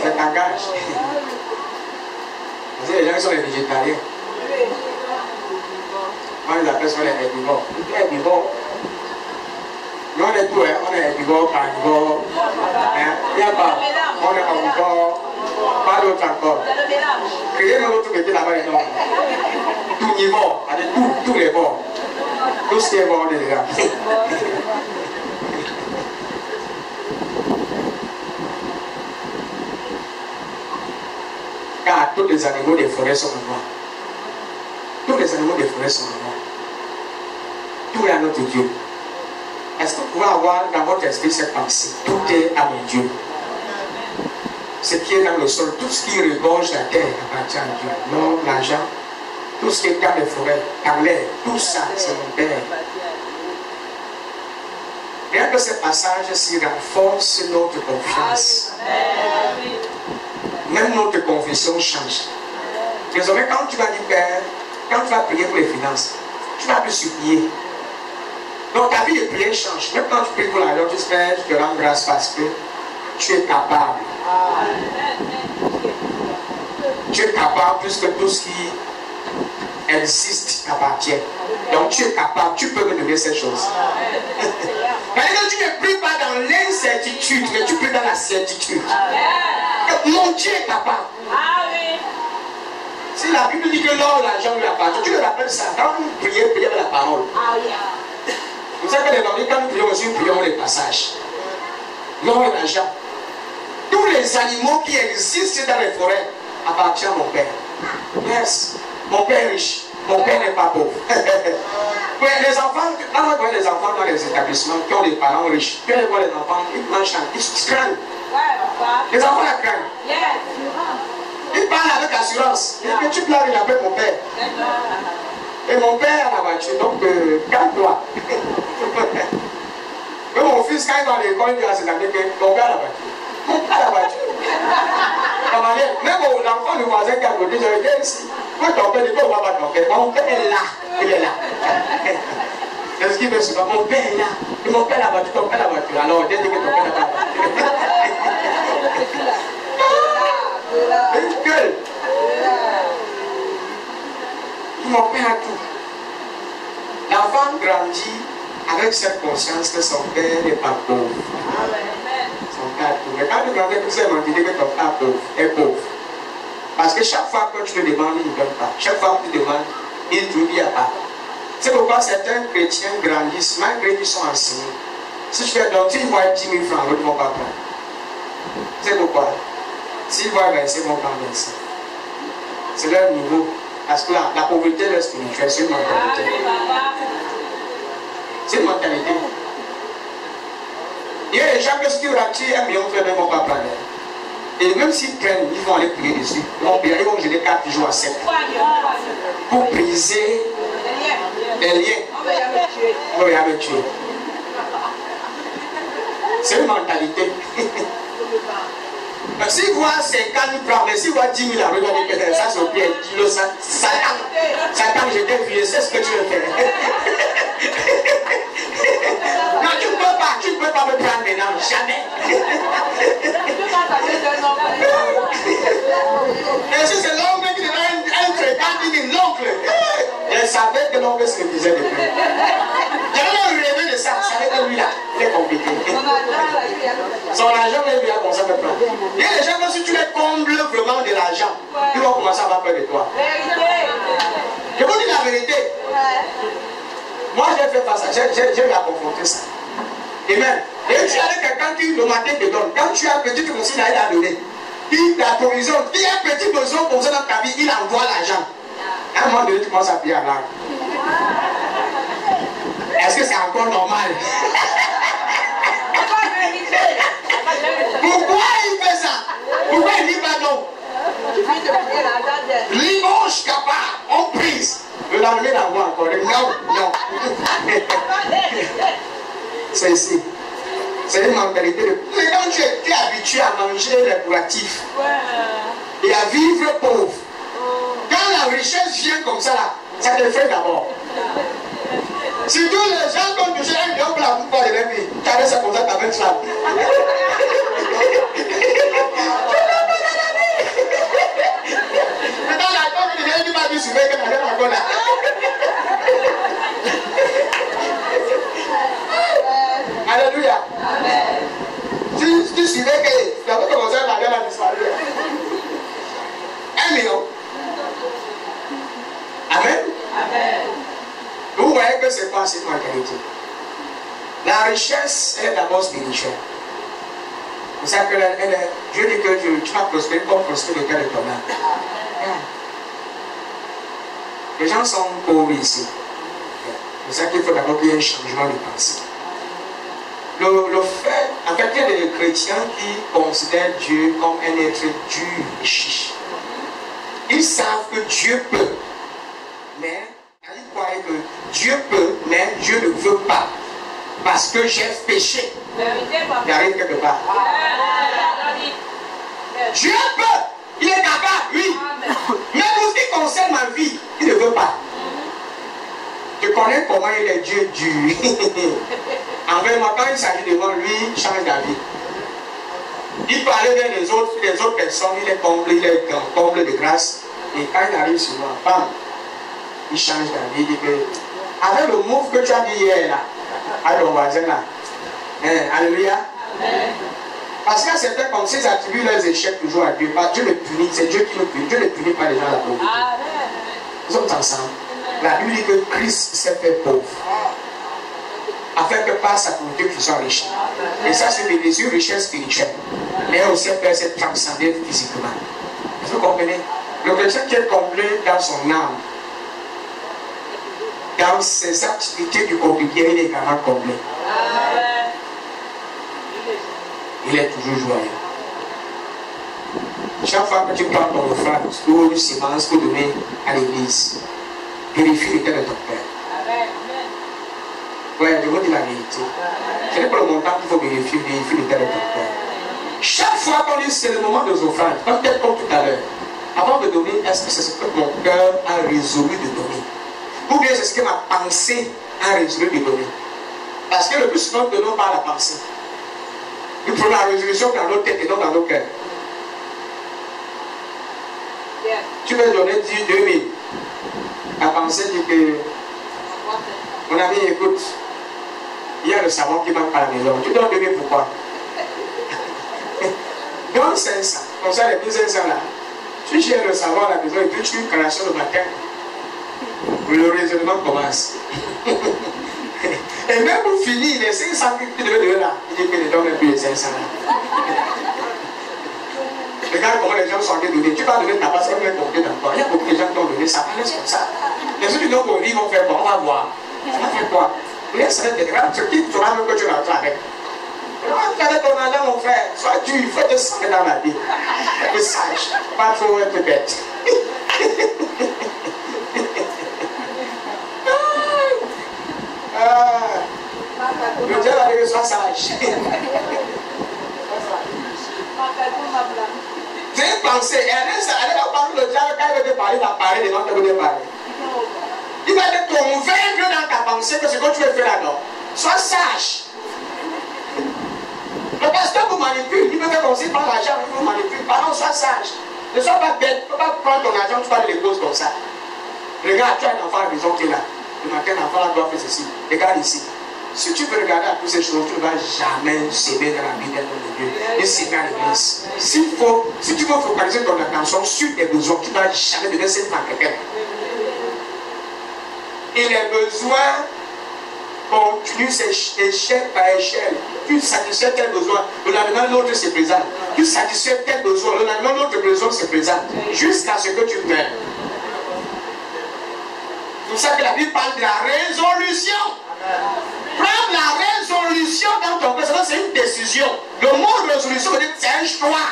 c'est ta gage. Vous savez, les gens qui sont les végétariens. On les appelle sur les herbivores. Tu es herbivore. Nous, on est tout, hein? On est herbivore, carnivore. Hein? Il n'y a pas. On est omnivore. Pas d'autre encore. Créez nous l'autre côté là-bas, non. Tout niveau, avec tous les bords. Tout ce qui est bord déjà. Car tous les animaux des forêts sont noirs. Tous les animaux des forêts sont noirs. Tout est à notre Dieu. Est-ce que vous pouvez avoir dans votre esprit cette pensée? Tout est à mon Dieu. Ce qui est dans le sol, tout ce qui regorge la terre appartient à Dieu. L'or, l'argent, tout ce qui est dans les forêts, dans l'air, tout ça, c'est mon Père. Rien que ce passage-ci renforce notre confiance. Même notre confession change. Désormais, quand tu vas dire Père, quand tu vas prier pour les finances, tu vas plus supplier. Donc ta vie de prière change. Même quand tu pries pour l'argent, tu espères, je te rends grâce parce que tu es capable. Tu es capable puisque tout ce qui existe t'appartient. Donc tu es capable, tu peux me donner ces choses. Tu ne pries pas dans l'incertitude, mais tu pries dans la certitude. Mon Dieu est capable. Si la Bible dit que l'or, l'argent lui appartient, tu le rappelles ça. Quand vous priez, priez avec la parole. Vous savez que les Nordiques, quand nous prions aussi, nous prions les passages. L'or et l'argent. Tous les animaux qui existent dans les forêts appartiennent à mon Père. Yes. Mon Père est riche. Mon Père n'est pas pauvre. Les enfants, quand on voit les enfants dans les établissements qui ont des parents riches, quand on voit les enfants, ils mangent, ils craignent. Les enfants la craignent. Ils parlent avec assurance. Et que tu pleures, il appelle mon père. Et mon père a la voiture, donc calme-toi. Mais mon fils, quand il va à l'école, il dit à ses amis que mon père a la voiture. Mon père a la voiture. Même l'enfant du voisin qui a côté, je vais dire ici. Moi, ton père, il peut voir ton père. Mon père est là. Il est là. Est-ce qu'il veut souvent? Mon père est là. Et mon père a la voiture, ton père a la voiture. Alors, dès que ton père a la voiture. Une gueule. Mon père a tout. L'enfant grandit avec cette conscience que son père n'est pas pauvre. Son père a tout. Mais quand tu grandis, tu sais m'entendre que ton père est pauvre. Parce que chaque fois que tu te demandes, il ne donne pas. Chaque fois que tu demandes, il ne dit pas. C'est pourquoi certains chrétiens grandissent, malgré qu'ils sont enseignés. Si tu fais donc, s'ils voient 10 000 francs, l'autre ne vont pas prendre. C'est pourquoi. S'ils voient verser, ils vont prendre verser. C'est leur niveau. Parce que la pauvreté est spirituelle, c'est une mentalité. C'est une mentalité. Il y a des gens que ce qui ratirent 1 million de francs ne vont pas prendre. Et même s'ils prennent, ils vont aller prier dessus. Ils vont gêner 4 jours à 7. Pour briser les liens. On va jamais tuer. C'est une mentalité. S'ils voient 50 000 francs, mais s'ils voient 10 000 francs, ça c'est au pied. Satan, je t'ai vu, c'est ce que tu veux faire. Non, tu ne peux pas me prendre maintenant, jamais. Et si c'est l'oncle qui devait un traitant, il dit l'oncle. Je savais que l'oncle se disait depuis. J'avais rêvé de ça, je savais que lui là, il est compliqué. Son argent, lui a commencé à me prendre. Il y a des gens que si tu les combles vraiment de l'argent, ils vont commencer à avoir peur de toi. Je vous dis la vérité. Moi, j'ai fait face à ça, j'ai eu à confronter ça. Amen. Et tu as quelqu'un qui le matin te donne. Quand tu as un petit conseil à donner, il t'a provision, il y a un petit besoin comme ça dans ta vie, il envoie l'argent. À un moment donné, tu commences à payer à l'argent. Est-ce que c'est encore normal? Pourquoi il fait ça? Pourquoi il dit pas non? L'image capable, on l'a amené dans moi encore. Non. C'est ici. C'est une mentalité de... Mais quand tu es habitué à manger les curatifs et à vivre pauvre, quand la richesse vient comme ça, là, ça te fait d'abord. Si tous les gens qui ont touché 1 million pour la plupart de leur vie, tu as ça comme ça, tu avais ça. Maintenant, la dame qui vient, tu m'as dit, que tu as encore là. Alléluia. Si tu suivais que tu avais commencé à la disparu. 1 million. Amen. Vous voyez que c'est pas cette mentalité. La richesse, elle est d'abord spirituelle. C'est ça que Dieu dit que tu vas prospérer comme prospérer le cœur de ton âme. Les gens sont pauvres ici. C'est ça qu'il faut d'abord qu'il y ait un changement de pensée. Le fait, en fait, il y a des chrétiens qui considèrent Dieu comme un être dur et chiche. Ils savent que Dieu peut, mais ils croient que Dieu peut, mais Dieu ne veut pas. Parce que j'ai péché. Il arrive quelque part. Dieu peut, il est capable, oui. Mais pour ce qui concerne ma vie, il ne veut pas. Je connais comment il est Dieu dur. Envers moi, quand il s'agit de moi, lui, il change d'avis. Il peut aller vers les autres personnes, il est comble de grâce. Et quand il arrive sur moi, bam, il change d'avis. Il dit que, avec le move que tu as dit hier, là, à ton voisin, là, alléluia. Parce qu'il y a certains comme ça, ils attribuent leurs échecs toujours à Dieu. Dieu le punit, c'est Dieu qui le punit. Dieu ne punit pas les gens à la pauvreté. Nous sommes ensemble. La Bible dit que Christ s'est fait pauvre. Afin que par sa pauvreté, tu sois riche. Et ça, c'est une richesse spirituelle. Mais aussi, peut se transcender physiquement. Vous comprenez? Le chrétien qui est complet dans son âme, dans ses activités du quotidien, il est également complet. Il est toujours joyeux. Chaque fois que tu prends ton offrande ou une semence pour donner à l'église, vérifie l'état de ton cœur. Oui, je vous dis la vérité. Ce n'est pas le montant qu'il faut vérifier l'état de ton cœur. Chaque fois qu'on dit c'est le moment des offrandes, peut-être comme tout à l'heure, avant de donner, est-ce que c'est ce que mon cœur a résolu de donner? Ou bien c'est ce que ma pensée a résolu de donner? Parce que le plus souvent, nous donnons par la pensée. Nous prenons la résolution dans nos têtes et non dans nos cœurs. Tu veux donner 2 000. La pensée dit que mon ami, écoute, il y a le savon qui manque à la maison. Tu donnes 2 000 pourquoi? Donne 500. Comme ça, les 1500 là. Tu gères le savon à la maison et puis tu craches le matin. Le raisonnement commence. Et même pour finir, les 500 que tu devais donner là, il dit que ne donne plus les 500 là. Regarde comment les gens sont en train de donner. Tu vas donner ta passe, on va compter dans toi. Il y a beaucoup de gens qui ont donné ça, laisse comme ça. Les autres qui n'ont pas envie vont faire quoi? On va voir. Ça va faire quoi? Laisse être grave, ce qui tu vas même que tu vas faire avec. Avec ton argent, mon frère, sois dur, il faut te sortir dans la vie. Être sage, pas trop être bête. Le Dieu va dire, sois sage. J'ai pensé, Ernest, elle va parler le diable quand il veut te parler, il va parler devant te parler. Il va te convaincre dans ta pensée que ce que tu veux faire là-dedans. Sois sage. Le pasteur vous manipule, il veut faire comme s'il prend l'argent, il vous manipule. Pardon, sois sage. Ne sois pas bête, tu ne peux pas prendre ton argent, tu vas les déposes comme ça. Regarde, tu as un enfant à la maison qui est là. Le matin, l'enfant doit faire ceci. Regarde ici. Si tu veux regarder à toutes ces choses, tu ne vas jamais s'aimer dans la vie d'un homme de Dieu et s'aimer à l'église. Si tu veux focaliser ton attention sur tes besoins, tu ne vas jamais donner cette à quelqu'un. Et les besoins continuent échelle par échelle. Tu satisfais tel besoin, le lendemain l'autre se présente. Tu satisfais tel besoin, le lendemain l'autre besoin se présente. Jusqu'à ce que tu meurs. C'est pour ça que la Bible parle de la résolution. Prendre la résolution dans ton cœur, c'est une décision. Le mot résolution veut dire c'est un choix.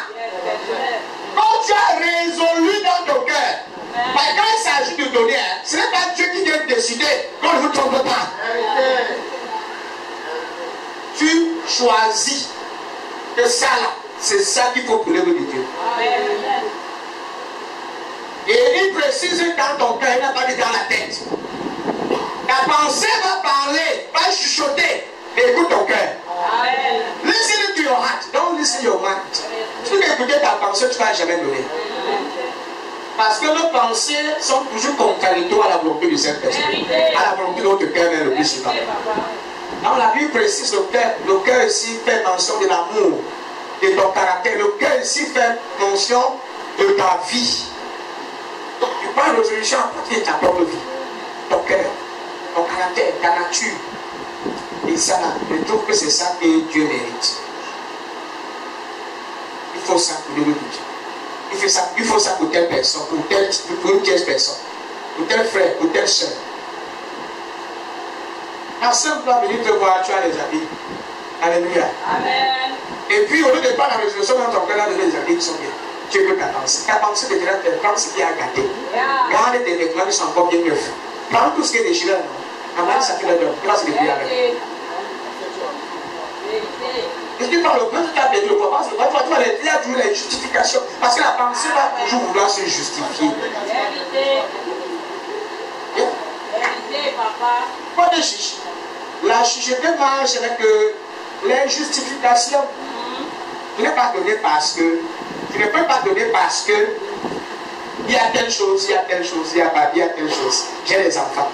Quand tu as résolu dans ton cœur, quand il s'agit de donner, ce n'est pas Dieu qui dit décidé qu'on ne vous trompe pas. Tu choisis que ça là, c'est ça qu'il faut pour l'œuvre de Dieu. Et il précise dans ton cœur, il n'a pas dit dans la tête. Ta pensée va parler, va chuchoter. Mais écoute ton cœur. Listen to your heart, don't listen your mind. Si tu veux écouter ta pensée, tu ne vas jamais donner. Parce que nos pensées sont toujours contradictoires à la volonté de cette personne, à la volonté de notre cœur, mais le plus souvent. Donc la Bible précise le cœur ici fait mention de l'amour, de ton caractère. Le cœur ici fait mention de ta vie. Tu prends une résolution à partir de ta propre vie. Ton cœur, ton caractère, ta nature. Et ça, je trouve que c'est ça que Dieu mérite. Il faut ça pour le Dieu. Il faut ça pour telle personne, pour une telle personne, pour tel frère, pour telle soeur. Un simple va venir te voir, tu as les habits. Alléluia. Amen. Et puis au lieu de prendre la résolution dans ton cœur, là, donner les habits qui sont bien. Tu veux ta pensée. Ta pensée te dira de prendre ce qui a gâté. Garde tes vêtements qui sont encore bien neufs. Prends tout ce qui est déchiré. Amène ça tu le donnes. Tu vas se débrouiller avec. Et tu parles le plan, tu as perdu le point. Il y a toujours les justifications. Parce que la pensée va toujours vouloir se justifier. Pas de chiche. La chucheté marche avec les justifications. Tu n'es pas donné parce que. Tu ne peux pas donner parce que. Il y a telle chose, il y a telle chose, il y a telle chose. J'ai des enfants.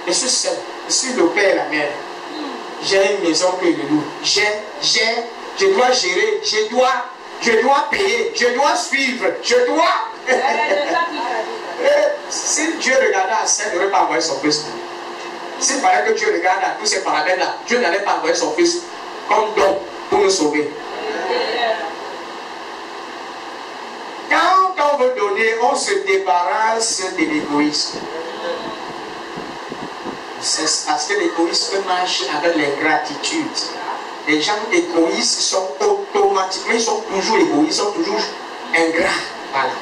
Je suis seul. Je suis le père et la mère. J'ai une maison que je loue. Je dois gérer, je dois payer, je dois suivre, je dois. Si Dieu regardait à ça, il n'aurait pas envoyé son fils. S'il fallait que Dieu regarde à tous ces paramètres-là, Dieu n'allait pas envoyer son fils comme don pour nous sauver. Quand on veut donner, on se débarrasse de l'égoïsme. C'est parce que l'égoïsme marche avec l'ingratitude. Les gens égoïstes sont automatiquement, ils sont toujours égoïstes, ils sont toujours ingrats. Voilà.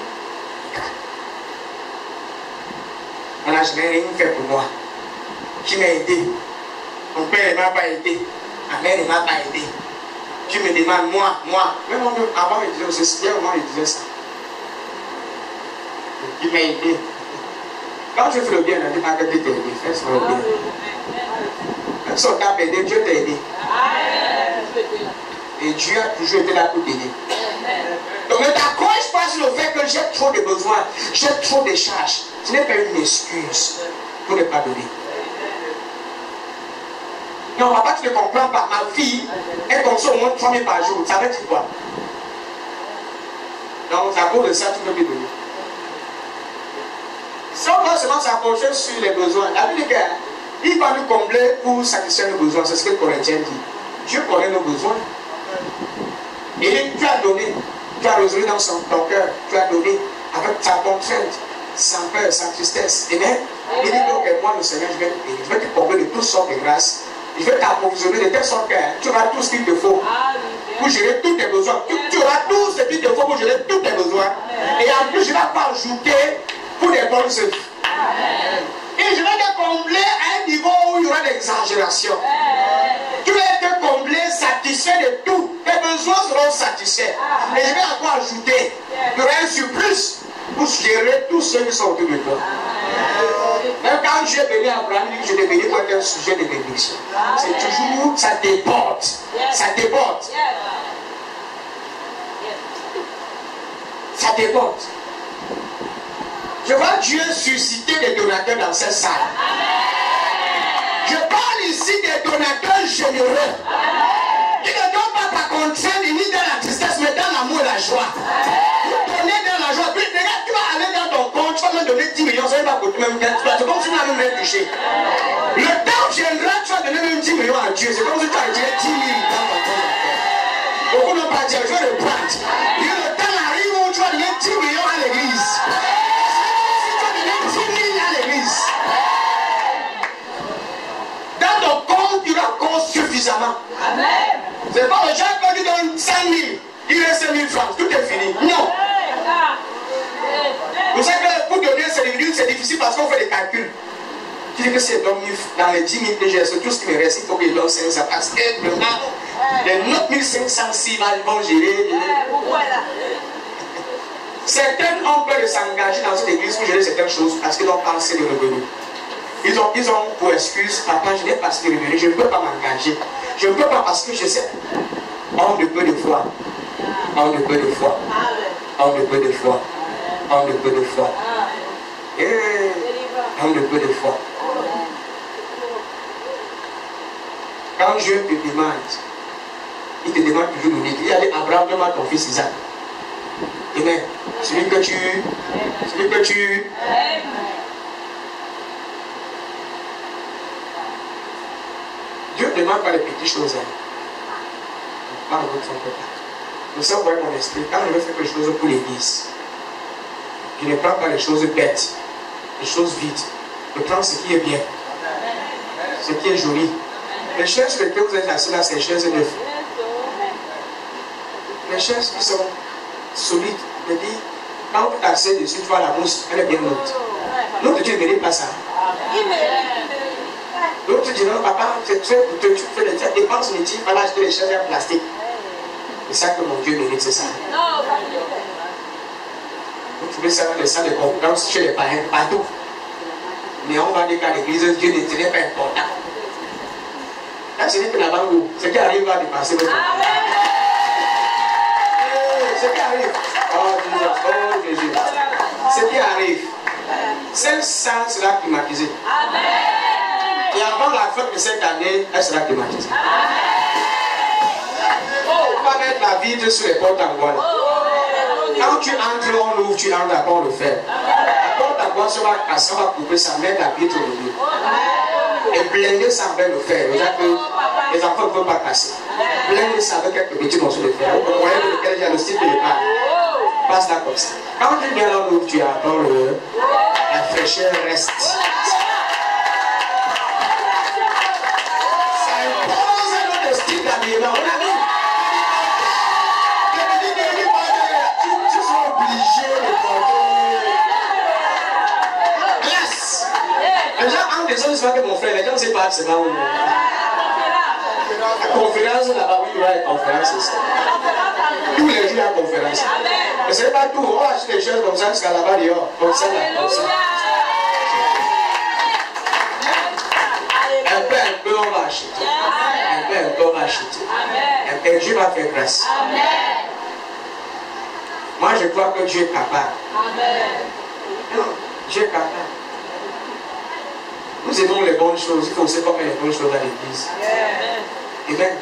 On n'a jamais rien fait pour moi. Qui m'a aidé? Mon père ne m'a pas aidé. Ma mère ne m'a pas aidé. Tu me demandes, moi. Même avant, il disait aussi, bien avant, il disait ça. Qui m'a aidé? Quand je fais le bien, on a dit, Dieu t'a aidé. Fais ça le bien. Même si on t'a aidé, Dieu t'a aidé. Et Dieu a toujours été là pour t'aider. Donc ne t'accroche pas sur le fait que j'ai trop de besoins, j'ai trop de charges. Ce n'est pas une excuse pour ne pas donner. Non, papa, tu ne comprends pas. Ma fille, elle consomme au moins 3 000 par jour. Ça veut dire quoi? Donc, à cause de ça, tu peux plus donner. Si on va seulement s'approcher sur les besoins, la Bible dit qu'il va nous combler pour satisfaire nos besoins. C'est ce que le Corinthien dit. Dieu connaît nos besoins. Et tu as donné, tu as résolu dans ton cœur, tu as donné avec ta contrainte, sans peur, sans tristesse. Amen. Il dit donc, moi, le Seigneur, je vais te combler de toutes sortes de grâces. Je vais t'approvisionner de telle sorte que tu auras tout ce qu'il te faut pour gérer tous tes besoins. Tu auras tout ce qu'il te faut pour gérer tous tes besoins. Et en plus, je ne vais pas ajouter pour des bonnes œuvres. Et je vais te combler à un niveau où il y aura des exagérations. Tu vas être comblé, satisfait de tout. Tes besoins seront satisfaits. Et je vais encore ajouter. Il y aura un surplus pour gérer tous ceux qui sont autour de toi. Même quand Dieu est béni à Abraham, je l'ai béni pour être un sujet de bénédiction. C'est toujours, ça déborde. Ça déborde. Ça déborde. Je vois Dieu susciter des donateurs dans cette salle. Je parle ici des donateurs généreux. Qui ne donnent pas par contrainte ni dans la tristesse, mais dans l'amour et la joie. Vous donnez dans la joie. Puis, regarde, tu vas aller dans ton compte, tu vas me donner 10 millions, ça ne va pas coûter même 15. C'est comme si tu n'as même rien touché. Le temps viendra, tu vas donner même 10 millions à Dieu. C'est comme si tu as retiré 10 000 dans ton compte. Beaucoup n'ont pas dit, je vais le prendre. Et le temps arrive où tu vas donner 10 millions à l'église. Dans ton compte, il y aura compte suffisamment. C'est pas le gens qui donne 5 000, il reste 5 000 francs, tout est fini. Non. Vous savez que pour donner ces dividendes, c'est difficile parce qu'on fait des calculs. Tu dis que c'est dormi dans les 10 000 que j'ai, c'est tout ce qui me reste, il faut que je donne 500 parce que les 9 506 ils vont gérer. Certains ont peur de s'engager dans cette église pour gérer certaines choses parce qu'ils ont pensé de revenus. Ils ont pour excuse, papa, je n'ai pas assez de revenus, je ne peux pas m'engager. Je ne peux pas parce que je sais. On ne peut de foi. On ne peut de foi. On ne peut de foi. On ne peut de foi. On ne peut de foi. Quand Dieu te demande, il te demande toujours l'unique. Il a dit Abraham, demande ton fils Isaac. Amen. Celui que tu. Dieu ne demande pas les petites choses. Pas dans votre papa. Nous sommes voir mon esprit. Quand je veux faire quelque chose pour l'église, je ne prends pas les choses bêtes, les choses vides. Je prends ce qui est bien, ce qui est joli. Les chaises sur lesquelles vous êtes assis là, c'est les chaises neuves. Les chaises qui sont solides, je dis, quand vous t'asseyez dessus, tu vois la mousse, elle est bien haute. L'autre Dieu ne mérite pas ça. L'autre dit non, papa, c'est très coûteux, tu fais des dépenses inutiles, pas acheter les chaises en plastique. C'est ça que mon Dieu mérite, c'est ça. Vous trouvez ça dans les salles de conférence chez les païens, partout. Mais on va dire qu'à l'église, Dieu n'est pas important. Là, ce n'est que la banque. Ce qui arrive va dépasser votre vie. Ce qui arrive. Oh Jésus. Ce qui arrive. C'est le sang sera climatisé. Et avant la fin de cette année, elle sera climatisée. On va mettre la vitre sur les portes en bois. Quand tu entres, on ouvre, tu entres, après on le fait. La porte en bois sera cassée, on va couper ça, mettre la vitre au milieu. Et blender ça avec le fer. Les enfants ne peuvent pas casser. Blender ça avec quelques petits morceaux de fer. Au moyen de lequel il y a le style de l'épargne. Passe là comme ça. Quand tu viens là où tu attends, la fraîcheur reste. Ça impose un autre style d'habillement. On a vu. Tu seras obligé de porter. Glace. Les gens en descendent, c'est pas que mon frère, les gens ne savent pas que c'est là où. La conférence là-bas, oui, il y aura une conférence ici. Tous les jours, il y a une conférence. Mais ce n'est pas tout. On va acheter des choses comme ça jusqu'à là-bas dehors. Comme ça, là, comme ça. Un peu, on va acheter. Un peu, on va acheter. Et Dieu va faire grâce. Moi, je crois que Dieu est capable. Non, Dieu est capable. Nous aimons les bonnes choses. Il faut aussi faire les bonnes choses à l'église. Amen.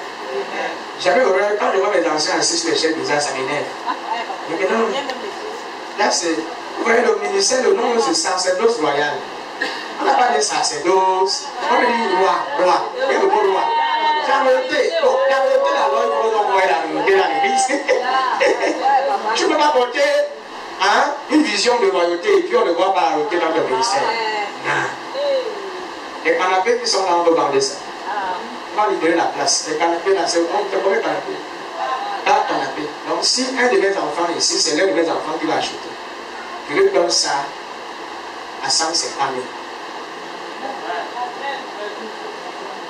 J'avais horreur quand je vois mes anciens assis sur les chaises bizarres, ça m'énerve. Mais maintenant, là c'est. Vous voyez, le ministère, le nom c'est sacerdoce royal. On n'a pas de sacerdoce, on dit roi. Il y a le mot roi. La royauté, la loi, il faut envoyer la royauté dans l'église. Tu ne peux pas porter une vision de royauté et puis on ne voit pas la royauté dans le ministère. Non. Les canapés qui sont là, on peut bander ça. On va libérer la place. Les canapés là, c'est combien de canapés? 4 canapés. Donc si un de mes enfants ici, c'est l'un de mes enfants qui va acheter. Je lui donne ça à 150 000.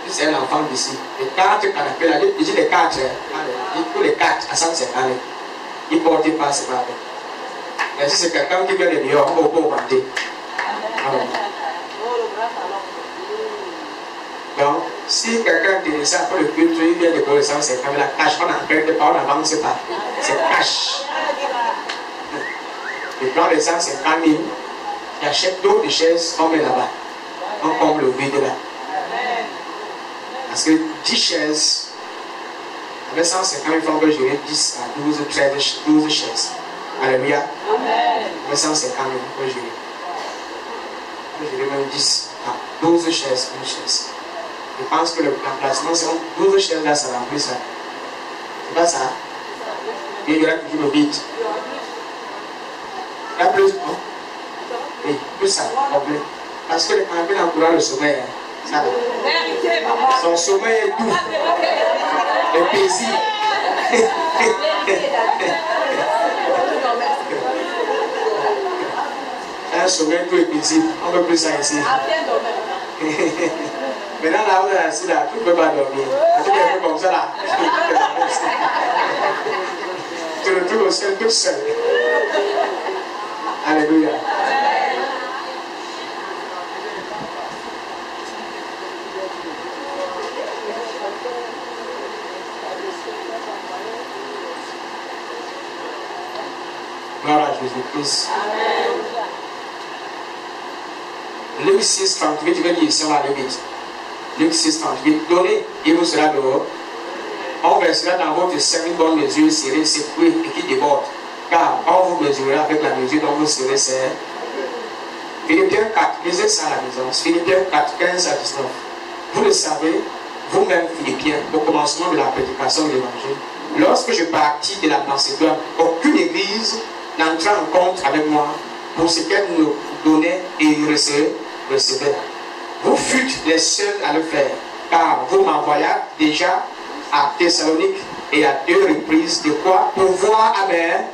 C'est un enfant d'ici. Les 4 canapés là, je dis les 4, tous les 4 à 150 000. Il ne porte pas, c'est pas vrai. Mais si c'est quelqu'un qui vient de New York, on va pas augmenter. Donc, si quelqu'un te dit ça après le culte, il vient de pour le 150 000, la cash, on n'appelle pas, on n'avance pas. C'est cash. Il prend les 150 000, il achète d'autres chaises, on met là-bas. On comble le vide là. Parce que 10 chaises, avec 150 000 francs, je gérer 10 à 12, 13, 12 chaises. Alléluia. Avec 150 000, on peut gérer. On peut gérer même 10 à 12 chaises, une chaise. Je pense que l'emplacement, c'est 12 chaises là, ça remplit ça. C'est pas ça. Il y aura toujours le vide. Il y a plus, non? Oui, plus ça, complet. Parce que le canapé encourage le sommeil. Ça, son sommeil est doux et paisible. Un sommeil doux et paisible. On ne veut plus ça ici. Maintenant, là, on est assis là, tu ne peux pas dormir. Tu es un peu comme ça là. Tu te retrouves au ciel tout seul. Alléluia. Gloire à Jésus-Christ. Luc 6, 38, je vais lire ça, on va aller vite. Luc 6, 38, donnez, et vous sera dehors. On versera dans votre sein une bonne mesure serrée, secouée et qui déborde. Car on vous mesurera avec la mesure dont vous serez serré. Philippiens 4, lisez ça à la maison. Philippiens 4, 15 à 19. Vous le savez, vous-même Philippiens, au commencement de la prédication de l'évangile, lorsque je partis de la Macédoine, aucune église n'entra en compte avec moi pour ce qu'elle nous donnait et recevait. Vous fûtes les seuls à le faire, car vous m'envoyâtes déjà à Thessalonique et à 2 reprises de quoi pouvoir à mes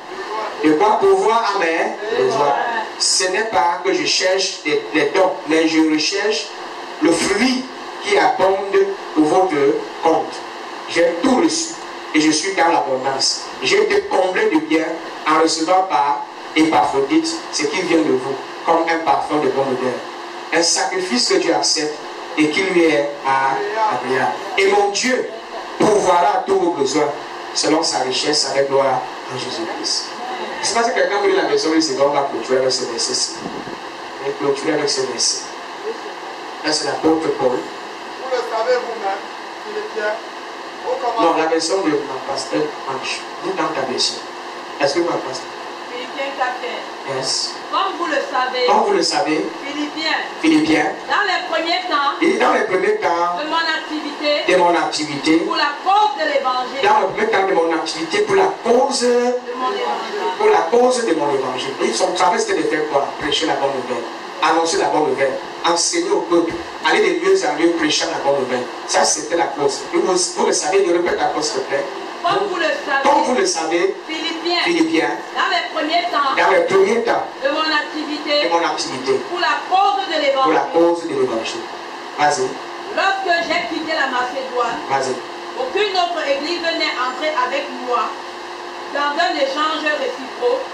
besoins. Ce n'est pas que je cherche les dons, mais je recherche le fruit qui abonde pour votre compte. J'ai tout reçu et je suis dans l'abondance. J'ai été comblé de bien en recevant par Épaphrodite ce qui vient de vous, comme un parfum de bonne odeur. Un sacrifice que Dieu accepte et qui lui est agréable. Et mon Dieu pourvoira tous vos besoins selon sa richesse avec gloire en Jésus-Christ. Je ne sais pas si quelqu'un veut la maison, c'est donc on va clôturer avec ce verset-ci. On va clôturer avec ce verset. Là, c'est l'apôtre Paul. Vous le savez vous-même, Philippiens. Non, la version de ma pasteur Ange. Dis dans ta version. Est-ce que ma pasteur? Philippiens 4. Yes. Comme vous le savez, Philippiens, dans les premiers temps, et dans les premiers temps de mon activité, pour la cause de l'évangile, dans le premier temps de mon activité, pour la cause de mon évangile. Et son travail c'était de faire quoi? Prêcher la bonne nouvelle, annoncer la bonne nouvelle, enseigner au peuple, aller de lieu en lieu prêchant la bonne nouvelle. Ça c'était la cause. Vous le savez, je répète la cause s'il te plaît. Comme vous le savez, Philippiens, dans les premiers temps de mon activité, pour la cause de l'évangile. Vas-y. Lorsque j'ai quitté la Macédoine, aucune autre église n'est entrée avec moi dans un échange réciproque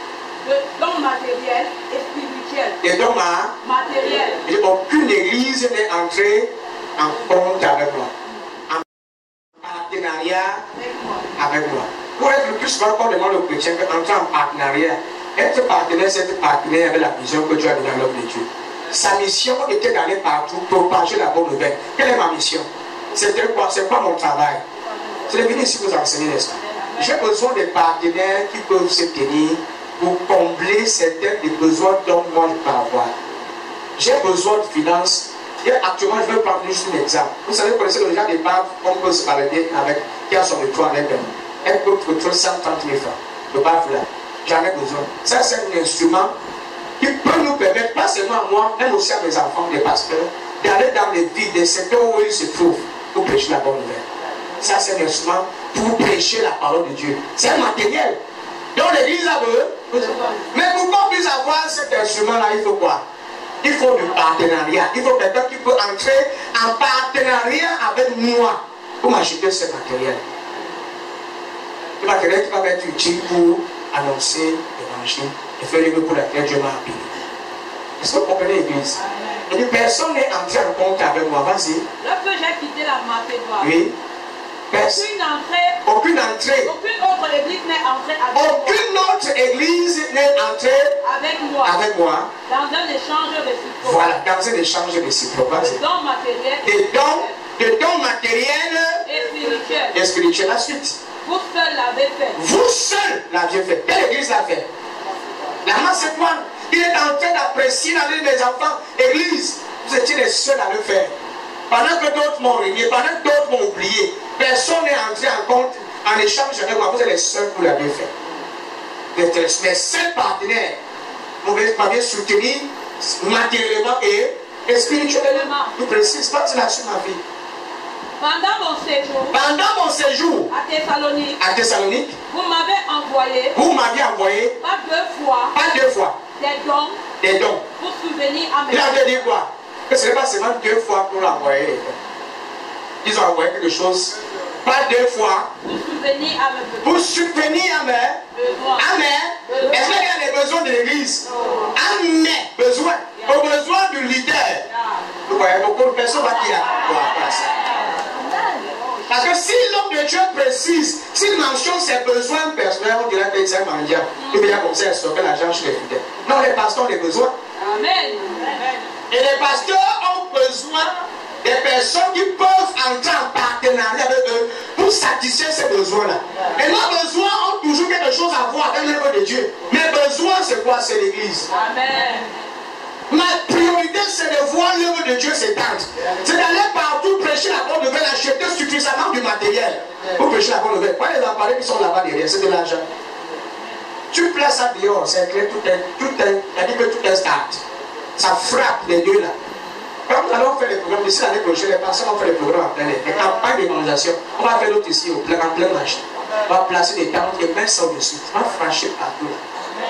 de dons matériels et spirituels. Et donc, matériel. Aucune église n'est entrée en compte avec moi. Partenariat avec moi. Pour être le plus souvent qu'on demande aux chrétiens d'entrer en partenariat, être partenaire, c'est être partenaire avec la vision que Dieu a donnée à l'homme de Dieu. Sa mission était d'aller partout, propager la bonne nouvelle. Quelle est ma mission? C'était quoi? C'est quoi mon travail? C'est de venir ici vous enseigner, n'est-ce pas? J'ai besoin de partenaires qui peuvent se tenir pour combler certains des besoins dont moi je peux avoir. J'ai besoin de finances. Et actuellement, je vais prendre juste un exemple. Vous savez, vous connaissez le genre de banque qu'on peut se balader avec, qui a son toit avec elle. Elle peut trouver 130 000 francs. Le baf là, j'en ai besoin. Ça, c'est un instrument qui peut nous permettre, pas seulement à moi, même aussi à mes enfants, des pasteurs, d'aller dans les villes, des secteurs où ils se trouvent, pour prêcher la bonne nouvelle. Ça, c'est un instrument pour prêcher la parole de Dieu. C'est un matériel. Donc l'église a besoin. Mais pour qu'on puisse avoir cet instrument-là, il faut quoi? Il faut du partenariat. Il faut quelqu'un qui peut entrer en partenariat avec moi pour m'acheter ce matériel. Le matériel qui va être utile pour annoncer l'évangile et faire le pour laquelle Dieu m'a appelé. Est-ce que vous comprenez l'église? Et personne n'est entré en compte avec moi. Vas-y. Lorsque j'ai quitté la Macédoine, oui. Aucune autre église n'est entrée avec moi. Aucune autre église n'est entrée avec moi. Dans un échange réciproque. Voilà, dans un échange réciproque. Des dons matériels. Des dons matériels et spirituels. La suite. Vous seul l'avez fait. Vous seul l'avez fait. Quelle église l'a fait? La Macédoine. Il est en train d'apprécier la vie des enfants. Église, vous étiez les seuls à le faire. Pendant que d'autres m'ont régné, pendant que d'autres m'ont oublié, personne n'est entré en compte en échange avec moi. Vous êtes les seuls pour l'avoir fait. Vous êtes les seuls partenaires. Vous m'avez soutenu matériellement et spirituellement. Je précise pas là-dessus ma vie. Pendant mon séjour à Thessalonique, vous m'avez envoyé pas deux fois des dons pour souvenir à mes il avait dit quoi? Que ce n'est pas seulement 2 fois pour l'envoyer. Ils ont envoyé quelque chose, pas 2 fois, pour subvenir à mes besoins. Amen. Est-ce qu'il y a des besoins de l'église? Amen. Besoin. Au besoin du leader. Vous voyez, beaucoup de personnes qui ont ça. Parce que si l'homme de Dieu précise, s'il mentionne ses besoins personnels, on dirait que c'est un mendiant. Il vient comme ça, stocker l'argent chez les fidèles. Non, les pasteurs ont des besoins. Amen. Et les pasteurs ont besoin des personnes qui peuvent entrer en partenariat avec eux pour satisfaire ces besoins-là. Et nos besoins ont toujours quelque chose à voir avec l'œuvre de Dieu. Mes besoins, c'est quoi? C'est l'église. Amen. Ma priorité, c'est de voir l'œuvre de Dieu s'étendre. C'est d'aller partout prêcher la bonne nouvelle, acheter suffisamment du matériel pour prêcher la bonne nouvelle. Pas les appareils qui sont là-bas derrière, c'est de l'argent. Tu places ça dehors, c'est clair, tout est start. Ça frappe les deux là. Quand nous allons faire les programmes, d'ici l'année prochaine, les personnes vont faire les programmes en plein air, les campagnes d'évangélisation. On va faire l'autre ici, en plein marché. On va placer des tentes et mettre ça au-dessus. On va franchir partout là.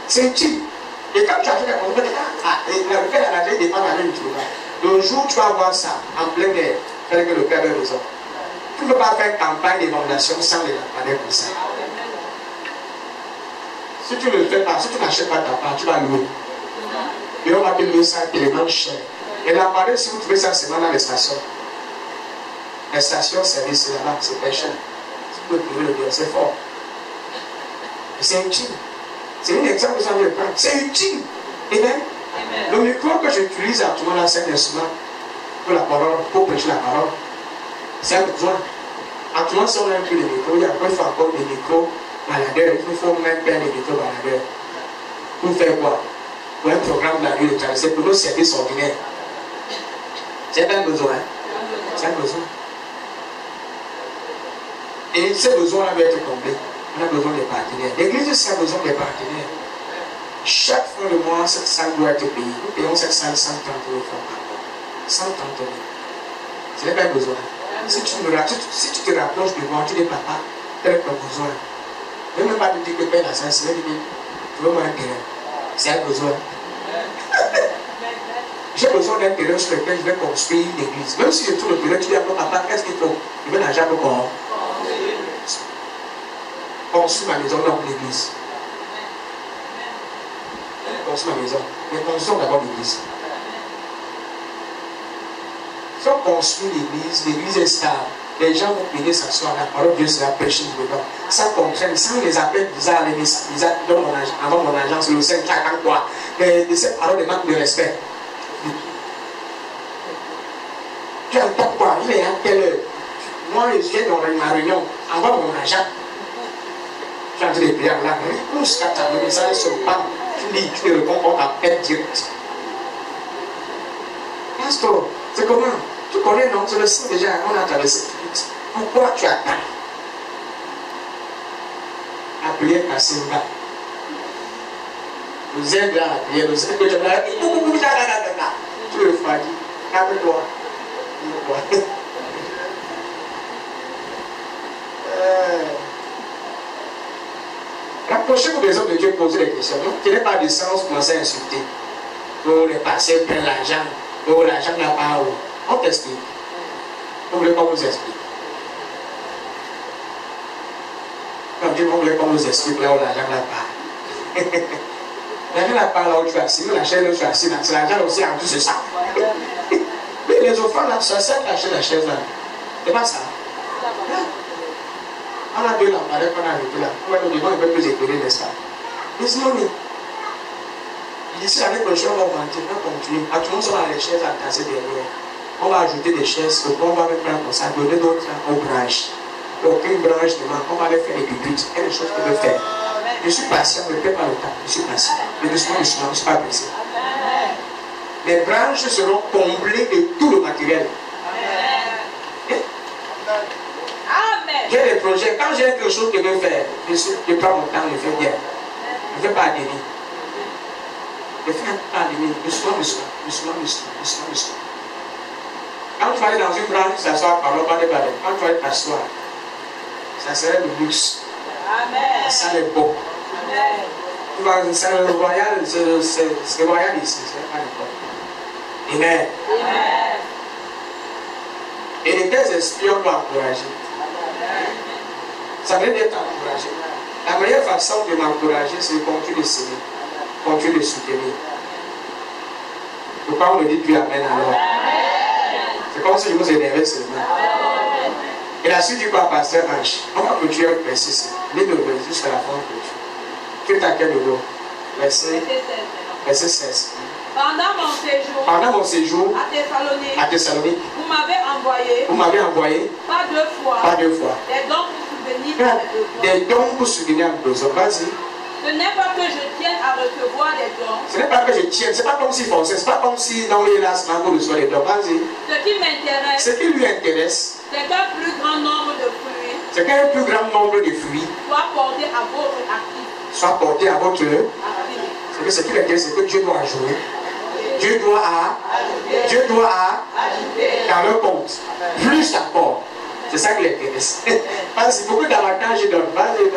C'est utile. Et quand tu as fait les programmes, la dépend de l'année du programme. Le jour où tu vas voir ça, en plein air, faire que le Père ait besoin. Tu ne peux pas faire campagne d'évangélisation sans les lampadaires comme ça. Si tu ne le fais pas, si tu n'achètes pas ta part, tu vas louer. Et on va te louer ça tellement cher. Et la parole, si vous trouvez ça seulement dans les stations. Les stations service là-bas, c'est très cher. Si vous pouvez le dire, c'est fort. C'est utile. C'est un exemple que ça veut prendre. C'est utile. Amen. Le micro que j'utilise actuellement là, c'est un instrument pour la parole, pour prêcher la parole. C'est un besoin. Actuellement, si on a un peu de micro, il y a encore des micros baladeurs. Il faut même faire des micros baladeurs. Pour faire quoi? Pour un programme de la vie de travail. C'est pour nos services ordinaires. C'est un besoin. C'est un besoin. Et ces besoins-là doivent être comblés. On a besoin des partenaires. L'église aussi a besoin des partenaires. Chaque fin de mois, cette salle doit être payée. Nous payons cette salle 130 € par mois. 130 €. Ce n'est pas un besoin. Si tu te rapproches de moi, tu dis papa, tel est ton besoin. Ne même pas te dire que paye la salle, c'est tu veux moi un terrain. C'est un besoin. J'ai besoin d'un terrain sur lequel je vais construire une église. Même si je trouve le terrain, tu dis à mon papa, qu'est-ce qu'il faut? Je veux l'argent pour construire ma maison dans l'église. Construire ma maison. Mais construisons d'abord l'église. Si on construit l'église est stable. Les gens vont venir s'asseoir, la parole de Dieu sera prêchée dedans. Ça comprenne, sans les appels bizarres, avant mon agence, le 5 chaque quoi, de cette parole de manque de respect. Tu entends quoi? Il est à quelle heure? Moi, je viens dans ma réunion, avant mon agent. Tu es en train de prier là, il pousse quand tu as le message sur le banc, tu lis, tu te réponds, on t'appelle direct. Pasteur, c'est comment? Tu connais, non? Je le sais déjà, on a traversé. Pourquoi tu attends? La prière passée là. Vous êtes là, la prière, vous êtes là. Tu le refroidis. Calme-toi. Rapprochez-vous des hommes de Dieu, posez des questions. Donc, il n'est pas de sens pour commencer à insulter. Oh, les passés prennent l'argent. Oh, l'argent n'a pas où. On t'explique. Vous voulez qu'on vous explique. Quand Dieu voulait qu'on vous explique là où l'argent n'a pas. L'argent n'a pas là où tu es assis. La chaise là où tu es assis, c'est l'argent aussi en tout, c'est ça. Mais les offrandes là, ça sert à acheter la chaise là. C'est pas ça. On a deux lampadaires qu'on a arrêté là. On va nous demander un peu plus éclairé, n'est-ce pas? Mais sinon, oui. D'ici l'année prochaine, on va augmenter, on va continuer. Actuellement, on a les chaises à tasser derrière. On va ajouter des chaises, on va mettre comme ça, donner d'autres aux branches. Aucune branche ne manque, on va aller faire des pupitres. Il y a des choses qu'on peut faire. Je suis patient, je ne perds pas le temps. Je suis patient. Mais doucement, je ne suis pas pressé. Les branches seront comblées de tout le matériel. J'ai des projets. Quand j'ai quelque chose que je veux faire, je prends mon temps, je fais bien. Je ne fais pas à demi. Je fais un à demi. Doucement. Quand tu vas aller dans une branche, tu s'assois par le bas de balai. Quand tu vas aller t'asseoir, ça serait le luxe. La salle est beau. Tu vas dans une salle royale, c'est royal ici, c'est pas n'importe. Amen. Amen. Et les deux espions doivent encourager. Ça veut dire d'être encouragé. La meilleure façon de m'encourager, c'est de continuer de s'aimer, continuer de soutenir. Pourquoi on me dit plus Amen alors? C'est comme si je vous énervais seulement. Et la suite du quoi, pasteur Ange? On va clôturer avec verset 6. Lis-le jusqu'à la fin de clôture. Tu es à quel niveau? Verset 16. Pendant mon séjour à Thessalonique, vous m'avez envoyé pas deux fois des dons pour subvenir à mes besoins. Vas-y. Ce n'est pas que je tienne à recevoir des dons. Ce n'est pas que je tienne, c'est pas comme si forçait, c'est pas comme si dans les lancements pour recevoir des dons. Vas-y. Ce qui m'intéresse, Ce qui lui intéresse, c'est qu'un plus grand nombre de fruits c'est qu'un plus grand nombre de fruits soit porté à votre actif. soit porté à votre. C'est que ce qui l'intéresse, c'est que Dieu doit jouer. Dieu doit dans le compte. Plus encore. C'est ça qui l'intéresse. Parce que beaucoup d'avantages je donne. Vas-y,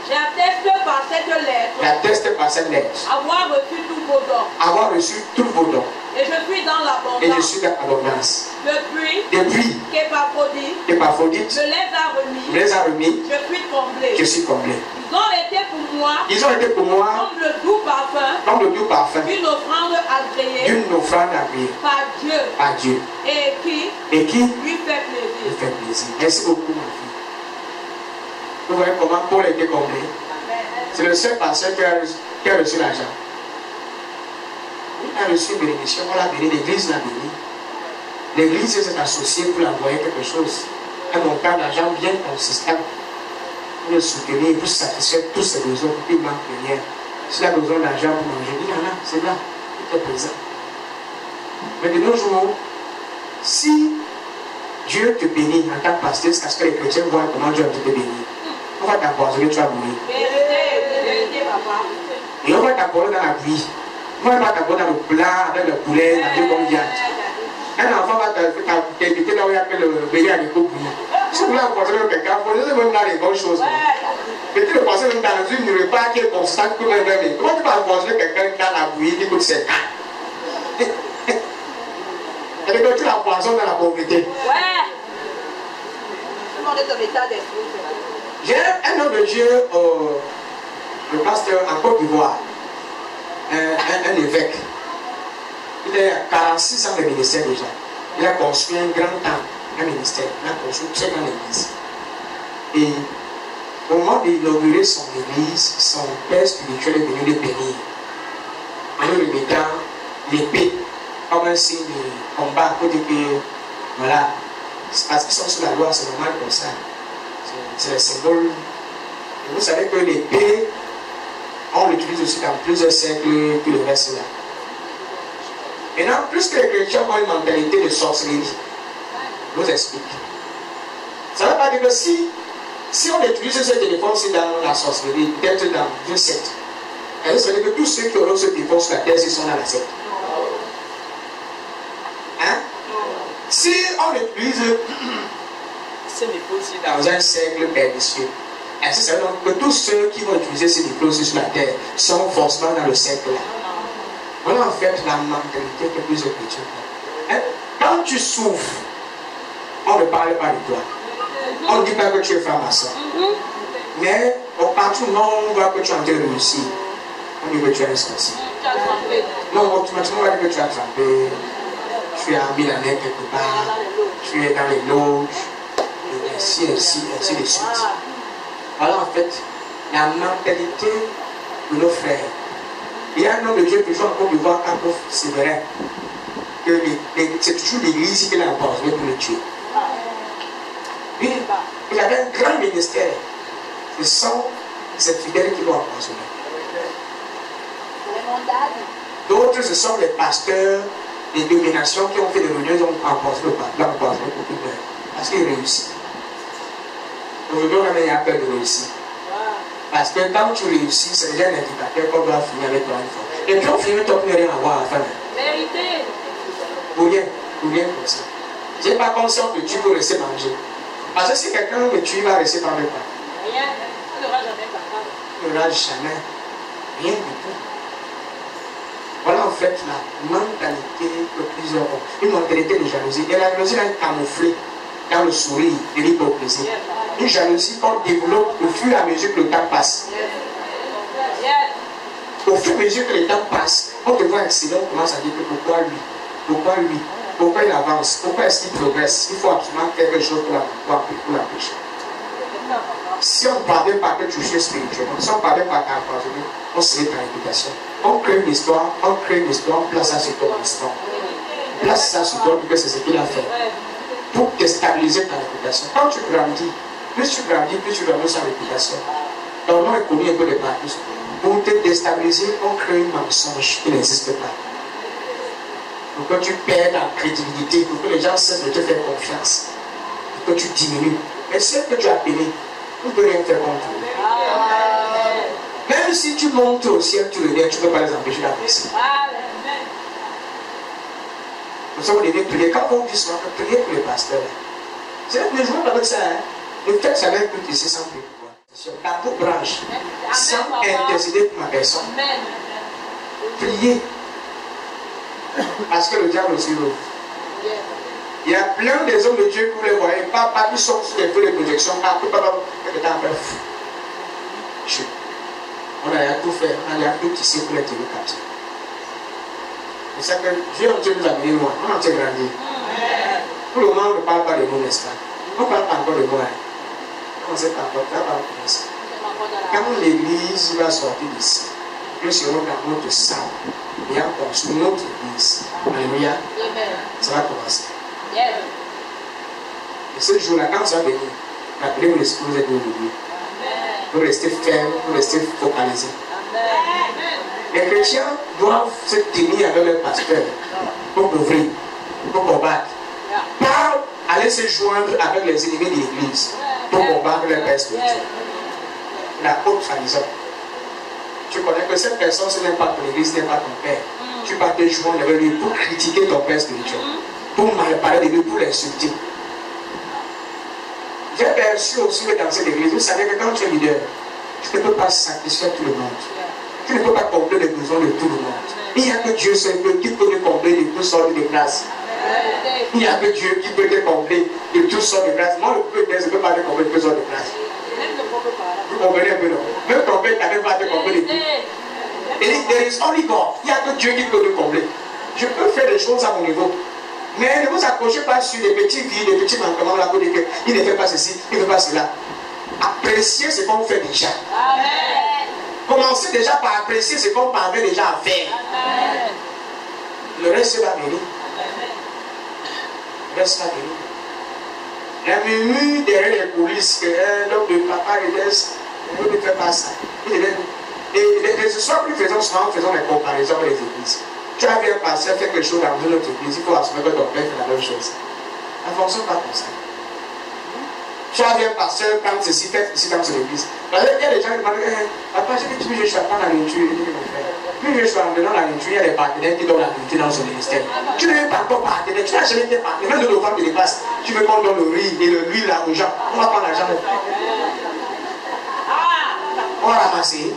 J'atteste par cette lettre j'atteste par cette lettre avoir reçu tous vos dons. avoir reçu tous vos dons. Et je suis dans Et je l'abondance. suis dans l'abondance. Depuis Qu'Épaphrodite je les a remis, je je suis comblé. je suis comblé. Ils ont été pour moi Ils ont été pour moi comme le doux parfum comme le doux parfum d'une offrande agréée d'une offrande agréée par Dieu à Dieu et qui et qui lui fait plaisir. lui fait plaisir. Merci beaucoup, ma fille. Vous voyez comment Paul a été comblé. C'est le seul pasteur qui a reçu l'argent. Il a reçu une bénédiction, on l'a béni, l'église l'a béni. L'église s'est associée pour l'envoyer quelque chose. Un montant d'argent bien consistant pour le soutenir, pour satisfaire tous ses besoins, pour qu'il ne manque rien. S'il a besoin d'argent pour manger, il en a, c'est là, il est présent. Mais de nos jours, si Dieu te bénit en tant que pasteur, c'est parce que les chrétiens voient comment Dieu a te béni. On va t'empoisonner, tu vas mourir. Vérité, papa. Et on va t'empoisonner dans la pluie. On va t'empoisonner dans le plat, avec le poulet, dans Dieu comme viande. Un enfant va t'inviter là où il y a que le bélier à l'écho bouilli. Si vous voulez empoisonner quelqu'un, vous pouvez même dans les bonnes choses. Mais tu le penses même dans une repas qui est constant pour le même. Comment tu vas empoisonner quelqu'un dans la bouillie qui coûte 5 ans? Et que tu l'empoisonnes dans la pauvreté. Ouais. Tout le monde est en état d'esprit. J'ai un homme de Dieu, le pasteur en Côte d'Ivoire, un évêque. Il est à 46 ans de ministère déjà. Il a construit un grand temple, un ministère. Il a construit une très grande église. Et au moment d'inaugurer son église, son père spirituel est venu le bénir. En lui remettant l'épée comme un signe de combat pour dire que voilà, parce qu'ils sont sous la loi, c'est normal comme ça. C'est le symbole. Et vous savez que l'épée, on l'utilise aussi dans plusieurs siècles que le reste là. Maintenant, plus que les chrétiens ont une mentalité de sorcellerie, je vous explique. Ça ne veut pas dire que si on utilise ce téléphone-ci dans la sorcellerie, peut-être dans une secte, ça veut dire que tous ceux qui auront ce téléphone sur la terre, ils sont dans la secte. Hein? Si on utilise ce micro-ci dans un cercle pernicieux, ainsi ça veut dire que tous ceux qui vont utiliser ce micro-ci sur la terre sont forcément dans le cercle là. Voilà en fait la mentalité que plus de chrétiens ont. Hein? Quand tu souffres, on ne parle pas de toi. On ne dit pas que tu es franc-maçon. Mais partout où on voit que tu es en train de réussir, on dit que tu es un sorcier. Non, automatiquement on va dire que tu as trempé, tu es un millionnaire quelque part, tu es dans les loges, et ainsi de suite. Voilà en fait la mentalité de nos frères. Il y a un homme de Dieu toujours en Côte d'Ivoire, un pauvre sévérin, que c'est toujours l'église qui l'a empoisonné pour le tuer. Il avait un grand ministère. Ce sont ces fidèles qui l'ont empoisonné. D'autres, ce sont les pasteurs des dominations qui ont fait des réunions, ils ont empoisonné pour qu'il meure. Parce qu'il réussit. Aujourd'hui, on a peur de réussir. Parce que quand tu réussis, c'est déjà un indicateur qu'on doit finir avec toi une fois. Et puis on finit, tu n'as rien à voir à la fin. Vérité. Pour rien comme ça. Je n'ai pas conscience que tu peux rester manger. Parce que si quelqu'un me tue, il va rester par le pas. Rien. Tu n'auras jamais papa. Il n'aura jamais rien du tout. Voilà en fait la mentalité de plusieurs hommes. Une mentalité de jalousie. Et la jalousie est camouflée dans le sourire de l'hypocrisie. Une jalousie qu'on développe au fur et à mesure que le temps passe. Au fur et à mesure que le temps passe, on te voit excellent, on commence à dire que pourquoi lui? Pourquoi lui? Pourquoi il avance? Pourquoi est-ce qu'il progresse? Il faut absolument quelque chose pour l'empêcher. Si on ne parvient pas à te toucher spirituellement, si on ne parvient pas à t'appartenir, on se met dans l'éducation. On crée une histoire, on place ça sur ton histoire. On place ça sur toi, parce que c'est ce qu'il a fait. Pour te stabiliser ta réputation. Quand tu grandis, plus tu grandis sa réputation. Ton nom est connu un peu de partout. Pour te déstabiliser, on crée une mensonge qui n'existe pas. Pour que tu perds ta crédibilité, pour que les gens cessent de te faire confiance, pour que tu diminues. Mais celle que tu as payé, on ne peut rien faire contre eux. Même si tu montes au ciel, tu reviens, tu ne peux pas les empêcher d'apprécier. Pour ça, vous devez prier. Quand vous dites souvent, priez pour les pasteurs. Ne jouez pas avec ça. Ne faites ça avec tout ici sans prier. Dans vos branches, sans intercéder pour ma personne. Priez. Parce que le diable aussi l'ouvre. Il y a plein des hommes de Dieu que vous les voyez, pas qui sont sur des feux de projection, on a tout fait, on a tout tissé pour les tenir captifs. C'est ça que Dieu en Dieu nous a amené loin, on a grandi. Pour le moment, on ne parle pas de nous, n'est-ce pas? On ne parle pas encore de moi. On ne sait pas encore, on va commencer. Quand l'église va sortir d'ici, nous serons dans notre salle, et en construisant notre église. Alléluia. Ça va commencer. Et ce jour-là, quand ça va venir, la prière vous êtes aujourd'hui. Vous restez fermes, vous restez focalisés. Les chrétiens doivent se tenir avec leur pasteur pour couvrir, pour combattre. Pas aller se joindre avec les ennemis de l'église pour combattre leur père spirituel. La haute trahison. Tu connais que cette personne, ce n'est pas ton église, ce n'est pas ton père. Tu vas te joindre avec lui pour critiquer ton père spirituel, pour mal parler de lui, pour l'insulter. J'ai perçu aussi que dans cette église, vous savez que quand tu es leader, tu ne peux pas satisfaire tout le monde. Tu ne peux pas combler les besoins de tout le monde. Il n'y a que Dieu seul qui peut te combler de toutes sortes de grâces. Il n'y a que Dieu qui peut te combler de toutes sortes de grâces. Moi, je ne peux pas te combler de toutes sortes de grâces. Vous comprenez un peu, non? Même ton père n'arrive pas à te combler de tout. Et there is only God. Il n'y a que Dieu qui peut te combler. Je peux faire des choses à mon niveau. Mais ne vous accrochez pas sur des petits vies, des petits manquements là pour dire qu'il ne fait pas ceci, il ne fait pas cela. Appréciez ce qu'on fait déjà. Amen. Commencez déjà par apprécier ce qu'on parvient déjà à faire. Amen. Le reste va venir. Le reste va venir. La murmure derrière les coulisses que l'homme de papa laisse, il ne fait pas ça. Et ce soir, nous faisons souvent des comparaisons avec les églises. Tu as bien passé à faire quelque chose dans une autre église, il faut assumer que ton père fait la même chose. Ça ne fonctionne pas comme ça. Tu as bien passé à prendre ceci, fait ici dans son église. Parce qu'il y a des gens qui demandent, papa, j'ai dit, je suis à prendre la nourriture. Puis je suis en donnant la nourriture, il y a des partenaires qui donnent la nourriture dans son ministère. Tu ne veux pas encore partenaire, tu n'as jamais été partenaire. Même de nos femmes qui dépassent, tu veux qu'on donne le riz et l'huile, l'argent. On va prendre l'argent. On va ramasser.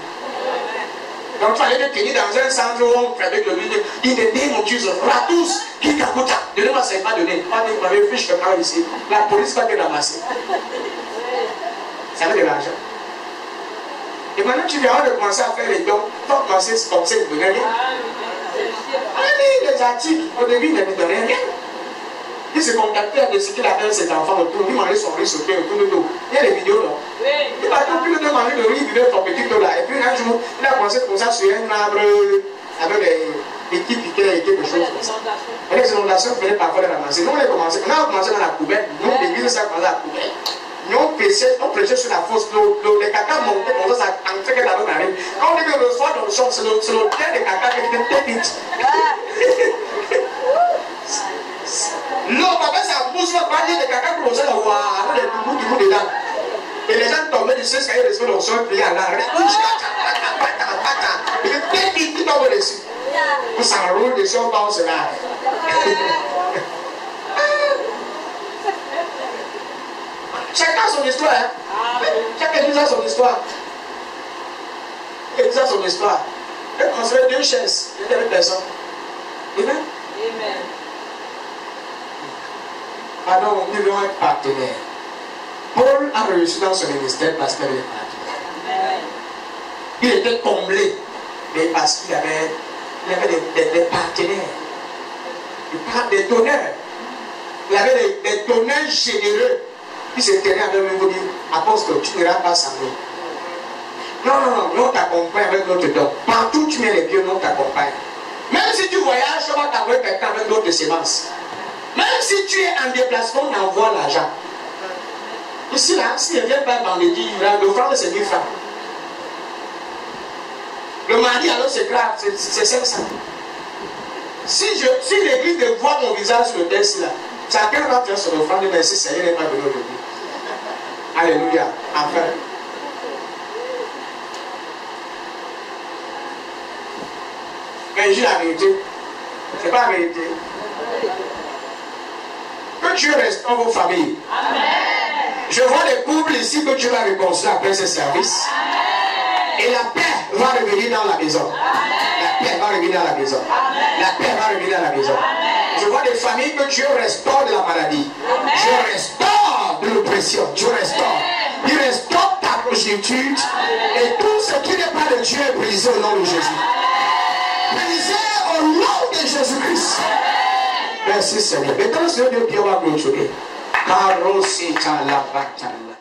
Donc tu vas aller te tenir dans un centre où on fabrique le livre. Il te dit mon Dieu, à tous qui t'accoutent. Donnez-moi, c'est pas donné. On avait fiche que quand ici, la police va te ramasser. Ça veut de l'argent. Et maintenant tu viens de commencer à faire les dons. Tu vas commencer comme ça, il ne rien. Allez, les articles, au début, il ne donnaient rien. Il se contactait avec ce qu'il appelle ses enfants autour. Il mangeait son riz sauté autour de nous. Il y a les vidéos, non? Il va tout plus de manger le riz, il vivait son petit dos là. Et puis un jour, il a commencé comme ça sur un arbre avec des petits piquets et quelque chose comme ça. Et les inondations venaient parfois les ramasser. Nous, on a commencé dans la poubelle. Nous, l'église, ça a commencé à la poubelle. Nous, on prêchait sur la fosse. Les caca montaient comme ça entrait que la bonne arrive. Quand on dit que le soir dans le champ, c'est le terre des caca qui était très vite. L'eau, papa, ça pousse, on va pas dire des caca pour ça, avec des tout dedans. Et les gens tombaient du ciel, ils restaient dans le sol, priaient à l'arrêt. Il est très vite, il tombe dessus. On s'enroule dessus, on pense là. Chacun a son histoire. Chaque église a son histoire. L'église a son histoire. Elle construisait 2 chaises, il y avait personne. Amen. Amen. Alors, nous devons être partenaires. Paul a réussi dans son ministère parce qu'il avait des partenaires. Il était comblé, mais parce qu'il avait des partenaires, des donneurs. Il avait des donneurs généreux. Il se tenait avec lui pour dire, apôtre, tu n'iras pas sans nous. Non, non, non, nous on t'accompagne avec notre don. Partout où tu mets les pieds, nous on t'accompagne. Même si tu voyages, on va t'envoyer quelqu'un avec notre sémence. Même si tu es en déplacement, on envoie l'argent. Ici, là, s'il ne vient pas vendredi, l'offrande c'est 1000 francs. Le mardi, alors c'est grave, c'est 500. Si l'église ne voit mon visage sur le texte là, chacun va faire son offrande, mais si Seigneur n'est pas venu aujourd'hui. Alléluia. Enfin. Mais je dis la vérité. C'est pas la vérité. Que Dieu reste dans vos familles. Amen. Je vois des couples ici que Dieu va réconcilier après ce service. Amen. Et la paix va revenir dans la maison. Amen. La paix va revenir dans la maison. Amen. La paix va revenir dans la maison. Amen. Je vois des familles que Dieu restaure de la maladie. Amen. Dieu restaure de l'oppression. Dieu restaure. Amen. Il restaure ta prostitution. Et tout ce qui n'est pas de Dieu est brisé au nom de Jésus. Brisé au nom de Jésus-Christ. Merci Seigneur. Maintenant, Seigneur, Dieu va clôturer. Car c'est la bataille.